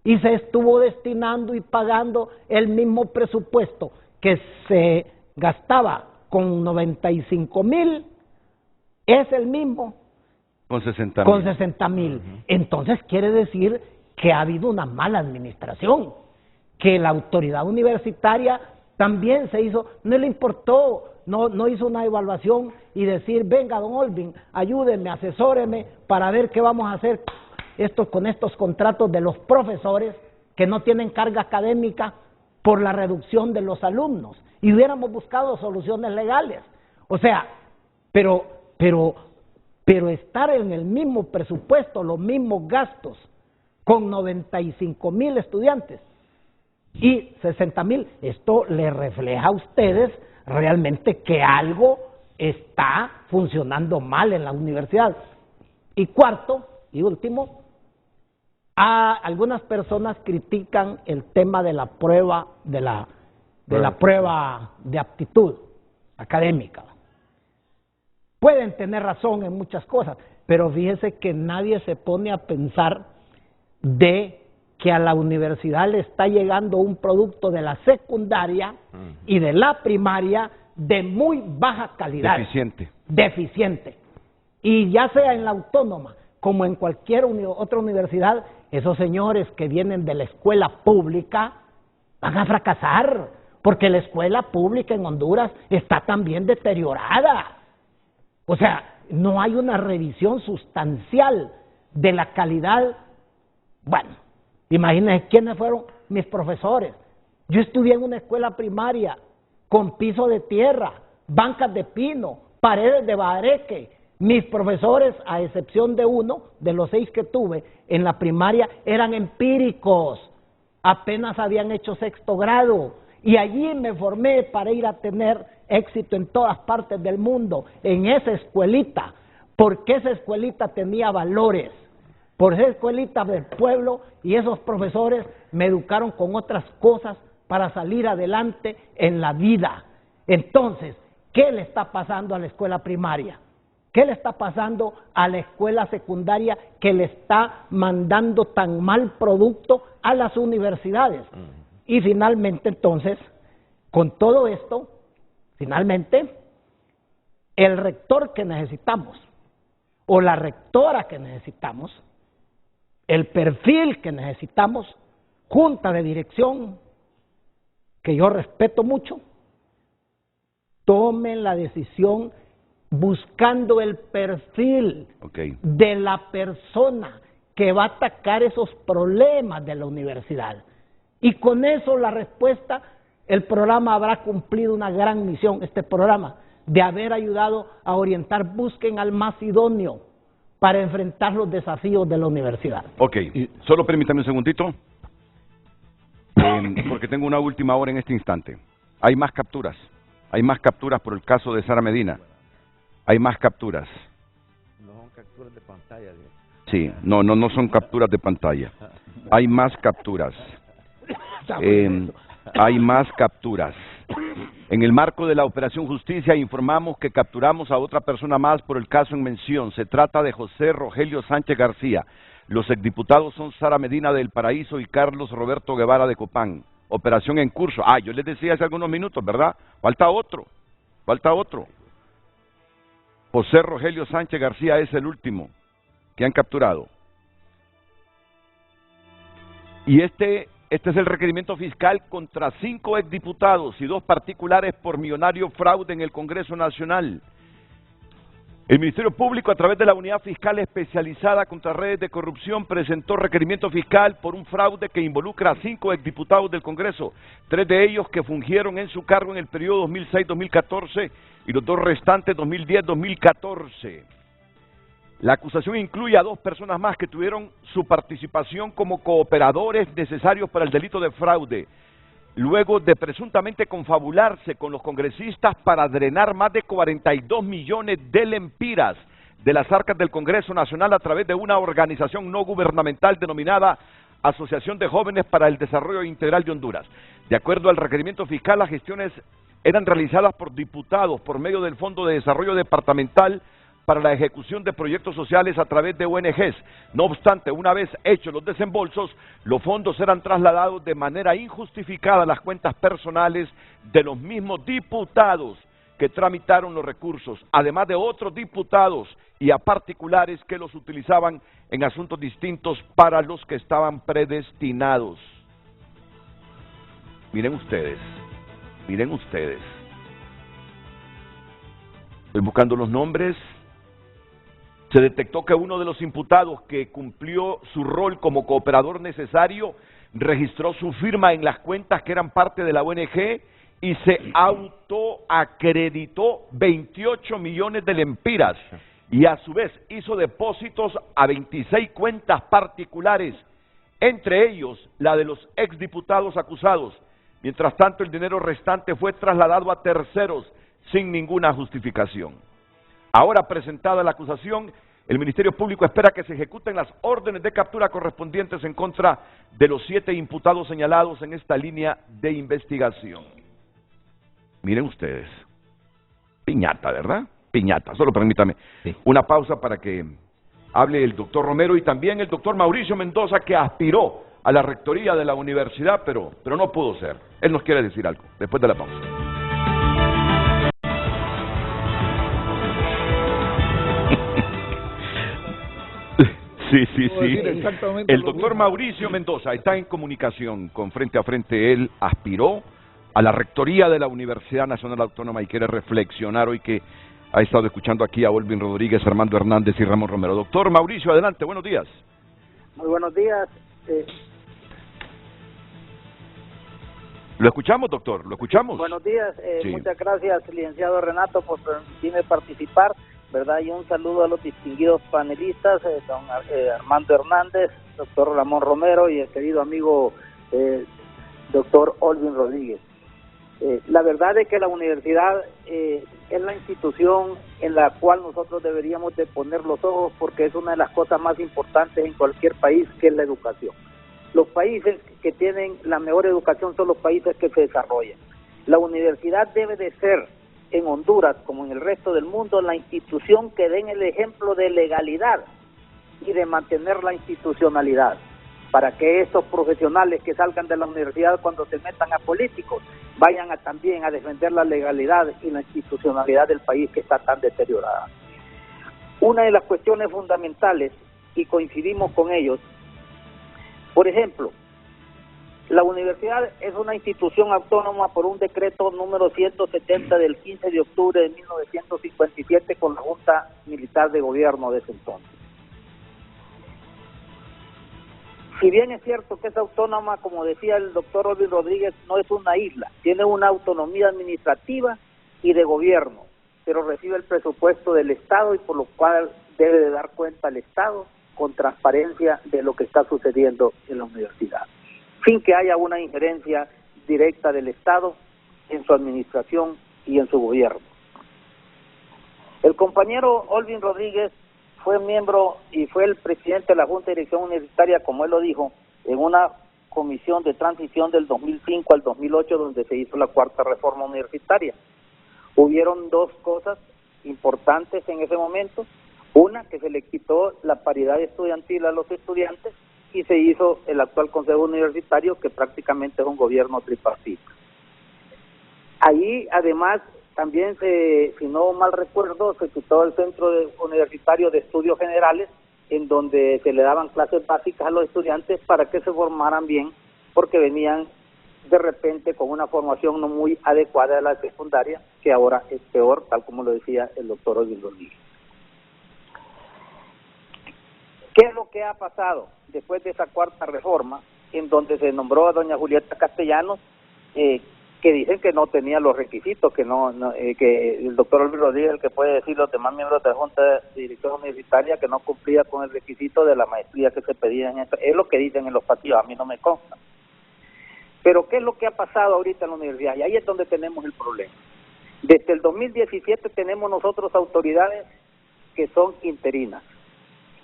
y se estuvo destinando y pagando el mismo presupuesto que se gastaba con 95,000, es el mismo con 60,000. Con 60,000. Entonces quiere decir que ha habido una mala administración, que la autoridad universitaria también se hizo, no le importó, no hizo una evaluación y decir, venga don Olvin, ayúdeme, asesóreme para ver qué vamos a hacer con estos contratos de los profesores que no tienen carga académica por la reducción de los alumnos, y hubiéramos buscado soluciones legales. O sea, pero estar en el mismo presupuesto, los mismos gastos, con 95,000 estudiantes y 60,000, esto le refleja a ustedes realmente que algo está funcionando mal en la universidad. Y cuarto y último, algunas personas critican el tema de la prueba de la prueba de aptitud académica. Pueden tener razón en muchas cosas, pero fíjese que nadie se pone a pensar de que a la universidad le está llegando un producto de la secundaria y de la primaria de muy baja calidad. Deficiente. Y ya sea en la autónoma como en cualquier otra universidad, esos señores que vienen de la escuela pública van a fracasar, porque la escuela pública en Honduras está también deteriorada. O sea, no hay una revisión sustancial de la calidad. Bueno, imagínense quiénes fueron mis profesores. Yo estudié en una escuela primaria con piso de tierra, bancas de pino, paredes de bareque. Mis profesores, a excepción de uno, de los 6 que tuve en la primaria, eran empíricos. Apenas habían hecho 6º grado. Y allí me formé para ir a tener éxito en todas partes del mundo, en esa escuelita, porque esa escuelita tenía valores, por esa escuelita del pueblo, y esos profesores me educaron con otras cosas para salir adelante en la vida. Entonces, ¿qué le está pasando a la escuela primaria? ¿Qué le está pasando a la escuela secundaria que le está mandando tan mal producto a las universidades? Y finalmente, entonces, con todo esto, finalmente, el rector que necesitamos, o la rectora que necesitamos, el perfil que necesitamos, junta de dirección, que yo respeto mucho, tomen la decisión buscando el perfil de la persona que va a atacar esos problemas de la universidad. Y con eso la respuesta, el programa habrá cumplido una gran misión, este programa, de haber ayudado a orientar, busquen al más idóneo para enfrentar los desafíos de la universidad. Ok, solo permítame un segundito, porque tengo una última hora en este instante. Hay más capturas por el caso de Sara Medina. Hay más capturas. No son capturas de pantalla. Sí, no son capturas de pantalla. Hay más capturas. Hay más capturas. En el marco de la Operación Justicia informamos que capturamos a otra persona más por el caso en mención. Se trata de José Rogelio Sánchez García, Los exdiputados son Sara Medina del Paraíso y Carlos Roberto Guevara de Copán. Operación en curso. Yo les decía hace algunos minutos, ¿verdad? Falta otro. José Rogelio Sánchez García es el último que han capturado. Y este es el requerimiento fiscal contra 5 exdiputados y 2 particulares por millonario fraude en el Congreso Nacional. El Ministerio Público, a través de la Unidad Fiscal Especializada contra Redes de Corrupción, presentó requerimiento fiscal por un fraude que involucra a 5 exdiputados del Congreso, 3 de ellos que fungieron en su cargo en el periodo 2006-2014 y los 2 restantes 2010-2014. La acusación incluye a 2 personas más que tuvieron su participación como cooperadores necesarios para el delito de fraude, luego de presuntamente confabularse con los congresistas para drenar más de 42 millones de lempiras de las arcas del Congreso Nacional a través de una organización no gubernamental denominada Asociación de Jóvenes para el Desarrollo Integral de Honduras. De acuerdo al requerimiento fiscal, las gestiones eran realizadas por diputados por medio del Fondo de Desarrollo Departamental para la ejecución de proyectos sociales a través de ONGs. No obstante, una vez hechos los desembolsos, los fondos eran trasladados de manera injustificada a las cuentas personales de los mismos diputados que tramitaron los recursos, además de otros diputados y a particulares que los utilizaban en asuntos distintos para los que estaban predestinados. Miren ustedes. Estoy buscando los nombres. Se detectó que uno de los imputados que cumplió su rol como cooperador necesario registró su firma en las cuentas que eran parte de la ONG y se autoacreditó 28 millones de lempiras y a su vez hizo depósitos a 26 cuentas particulares, entre ellos la de los exdiputados acusados. Mientras tanto, el dinero restante fue trasladado a terceros sin ninguna justificación. Ahora presentada la acusación, el Ministerio Público espera que se ejecuten las órdenes de captura correspondientes en contra de los 7 imputados señalados en esta línea de investigación. Miren ustedes, piñata, ¿verdad? Piñata, solo permítame una pausa para que hable el doctor Romero y también el doctor Mauricio Mendoza, que aspiró a la rectoría de la universidad, pero no pudo ser. Él nos quiere decir algo, después de la pausa. Sí. El doctor Mauricio Mendoza está en comunicación con Frente a Frente. Él aspiró a la rectoría de la Universidad Nacional Autónoma y quiere reflexionar hoy que ha estado escuchando aquí a Olvin Rodríguez, Armando Hernández y Ramón Romero. Doctor Mauricio, adelante, buenos días. Muy buenos días. ¿Lo escuchamos, doctor? ¿Lo escuchamos? Buenos días. Sí. Muchas gracias, licenciado Renato, por permitirme participar, ¿verdad? Y un saludo a los distinguidos panelistas, don Armando Hernández, doctor Ramón Romero y el querido amigo doctor Olvin Rodríguez. La verdad es que la universidad es la institución en la cual nosotros deberíamos de poner los ojos, porque es una de las cosas más importantes en cualquier país, que es la educación. Los países que tienen la mejor educación son los países que se desarrollan. La universidad debe de ser, en Honduras como en el resto del mundo, la institución que den el ejemplo de legalidad y de mantener la institucionalidad, para que estos profesionales que salgan de la universidad, cuando se metan a políticos, vayan también a defender la legalidad y la institucionalidad del país, que está tan deteriorada. Una de las cuestiones fundamentales, y coincidimos con ellos, por ejemplo, la universidad es una institución autónoma por un decreto número 170 del 15 de octubre de 1957 con la Junta Militar de Gobierno de ese entonces. Si bien es cierto que es autónoma, como decía el doctor Olvin Rodríguez, no es una isla, tiene una autonomía administrativa y de gobierno, pero recibe el presupuesto del Estado y por lo cual debe de dar cuenta al Estado con transparencia de lo que está sucediendo en la universidad, sin que haya una injerencia directa del Estado en su administración y en su gobierno. El compañero Olvin Rodríguez fue miembro y fue el presidente de la Junta de Dirección Universitaria, como él lo dijo, en una comisión de transición del 2005 al 2008, donde se hizo la cuarta reforma universitaria. Hubieron dos cosas importantes en ese momento. Una, que se le quitó la paridad estudiantil a los estudiantes y se hizo el actual Consejo Universitario, que prácticamente es un gobierno tripartito. Ahí, además, también, si no mal recuerdo, se quitó el Centro Universitario de Estudios Generales, en donde se le daban clases básicas a los estudiantes para que se formaran bien, porque venían de repente con una formación no muy adecuada de la secundaria, que ahora es peor, tal como lo decía el doctor Olvin Rodríguez. ¿Qué es lo que ha pasado después de esa cuarta reforma, en donde se nombró a doña Julieta Castellanos, que dicen que no tenía los requisitos, que que el doctor Olvin Rodríguez, el que puede decir los demás miembros de la Junta de Dirección Universitaria, que no cumplía con el requisito de la maestría que se pedía en esto? Es lo que dicen en los partidos, a mí no me consta. Pero ¿qué es lo que ha pasado ahorita en la universidad? Y ahí es donde tenemos el problema. Desde el 2017 tenemos nosotros autoridades que son interinas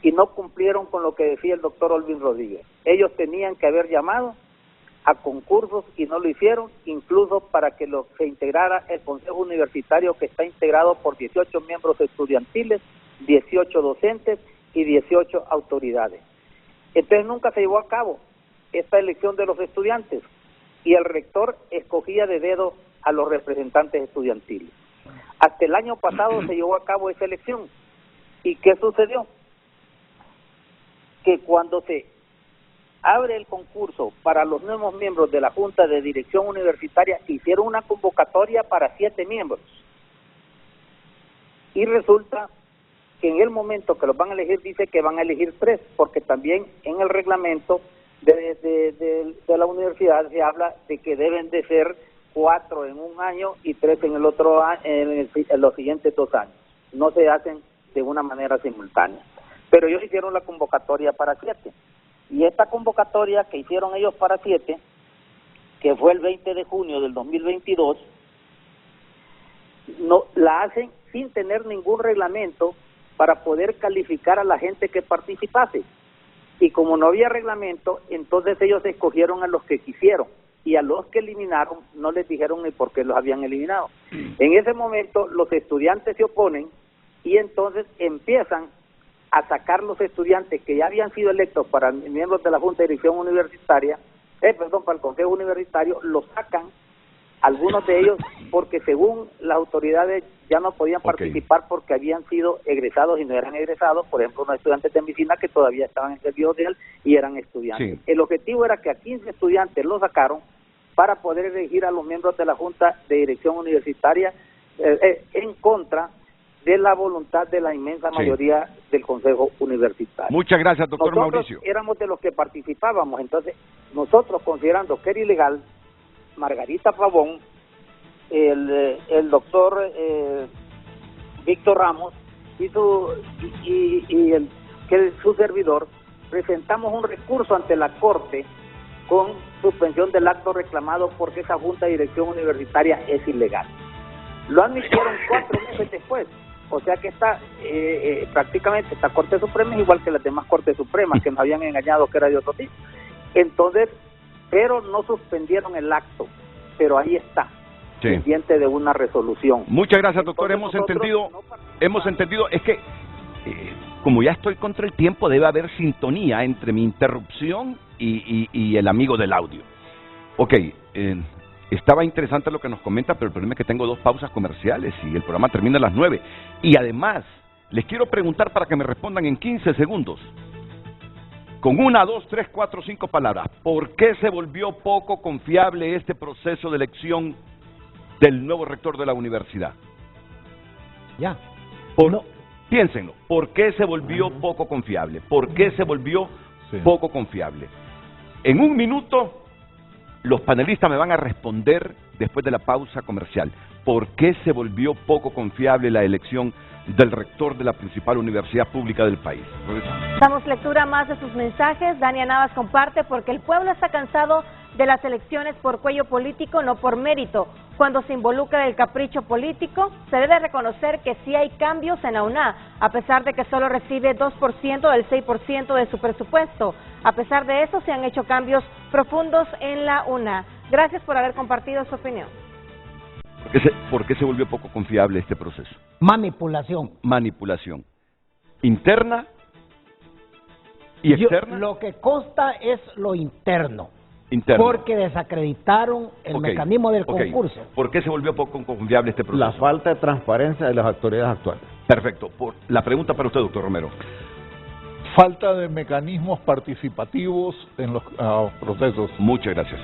y no cumplieron con lo que decía el doctor Olvin Rodríguez. Ellos tenían que haber llamado a concursos y no lo hicieron, incluso para que se integrara el Consejo Universitario, que está integrado por 18 miembros estudiantiles, 18 docentes y 18 autoridades. Entonces nunca se llevó a cabo esta elección de los estudiantes y el rector escogía de dedo a los representantes estudiantiles. Hasta el año pasado se llevó a cabo esa elección. ¿Y qué sucedió? Que cuando se abre el concurso para los nuevos miembros de la Junta de Dirección Universitaria, hicieron una convocatoria para 7 miembros. Y resulta que en el momento que los van a elegir, dice que van a elegir 3, porque también en el reglamento de la universidad se habla de que deben de ser 4 en un año y 3 en el otro en los siguientes 2 años. No se hacen de una manera simultánea. Pero ellos hicieron la convocatoria para 7. Y esta convocatoria que hicieron ellos para 7, que fue el 20 de junio del 2022, no la hacen sin tener ningún reglamento para poder calificar a la gente que participase. Y como no había reglamento, entonces ellos escogieron a los que quisieron, y a los que eliminaron no les dijeron ni por qué los habían eliminado. En ese momento los estudiantes se oponen y entonces empiezan a sacar los estudiantes que ya habían sido electos para miembros de la Junta de Dirección Universitaria, para el Consejo Universitario, los sacan, algunos de ellos, porque según las autoridades ya no podían participar porque habían sido egresados y no eran egresados, por ejemplo, unos estudiantes de medicina que todavía estaban en servicio social y eran estudiantes. Sí. El objetivo era que a 15 estudiantes los sacaron para poder elegir a los miembros de la Junta de Dirección Universitaria en contra de la voluntad de la inmensa mayoría del Consejo Universitario. Muchas gracias, doctor nosotros Mauricio. Éramos de los que participábamos, entonces nosotros, considerando que era ilegal, Margarita Pavón, el doctor Víctor Ramos y su servidor presentamos un recurso ante la Corte con suspensión del acto reclamado porque esa Junta de Dirección Universitaria es ilegal. Lo admitieron 4 meses después. O sea que prácticamente esta Corte Suprema es igual que las demás Cortes Supremas que nos habían engañado que era de otro tipo. Entonces, pero no suspendieron el acto, pero ahí está, pendiente de una resolución. Muchas gracias, doctor. Hemos entendido, es que como ya estoy contra el tiempo, debe haber sintonía entre mi interrupción y el amigo del audio. Ok, estaba interesante lo que nos comenta, pero el problema es que tengo 2 pausas comerciales y el programa termina a las 9. Y además, les quiero preguntar para que me respondan en 15 segundos. Con 1, 2, 3, 4, 5 palabras. ¿Por qué se volvió poco confiable este proceso de elección del nuevo rector de la universidad? Ya. Piénsenlo. ¿Por qué se volvió poco confiable? ¿Por qué se volvió poco confiable? En 1 minuto... los panelistas me van a responder después de la pausa comercial. ¿Por qué se volvió poco confiable la elección del rector de la principal universidad pública del país? Damos lectura a más de sus mensajes. Dania Navas comparte: porque el pueblo está cansado de las elecciones por cuello político, no por mérito. Cuando se involucra el capricho político, se debe reconocer que sí hay cambios en la UNA, a pesar de que solo recibe 2% del 6% de su presupuesto. A pesar de eso, se han hecho cambios profundos en la UNA. Gracias por haber compartido su opinión. ¿Por qué se volvió poco confiable este proceso? Manipulación. Manipulación. interna y externa. Lo que consta es lo interno. Interna. Porque desacreditaron el mecanismo del concurso. ¿Por qué se volvió poco confiable este proceso? La falta de transparencia de las autoridades actuales. Perfecto. La pregunta para usted, doctor Romero. Falta de mecanismos participativos en los procesos. Muchas gracias.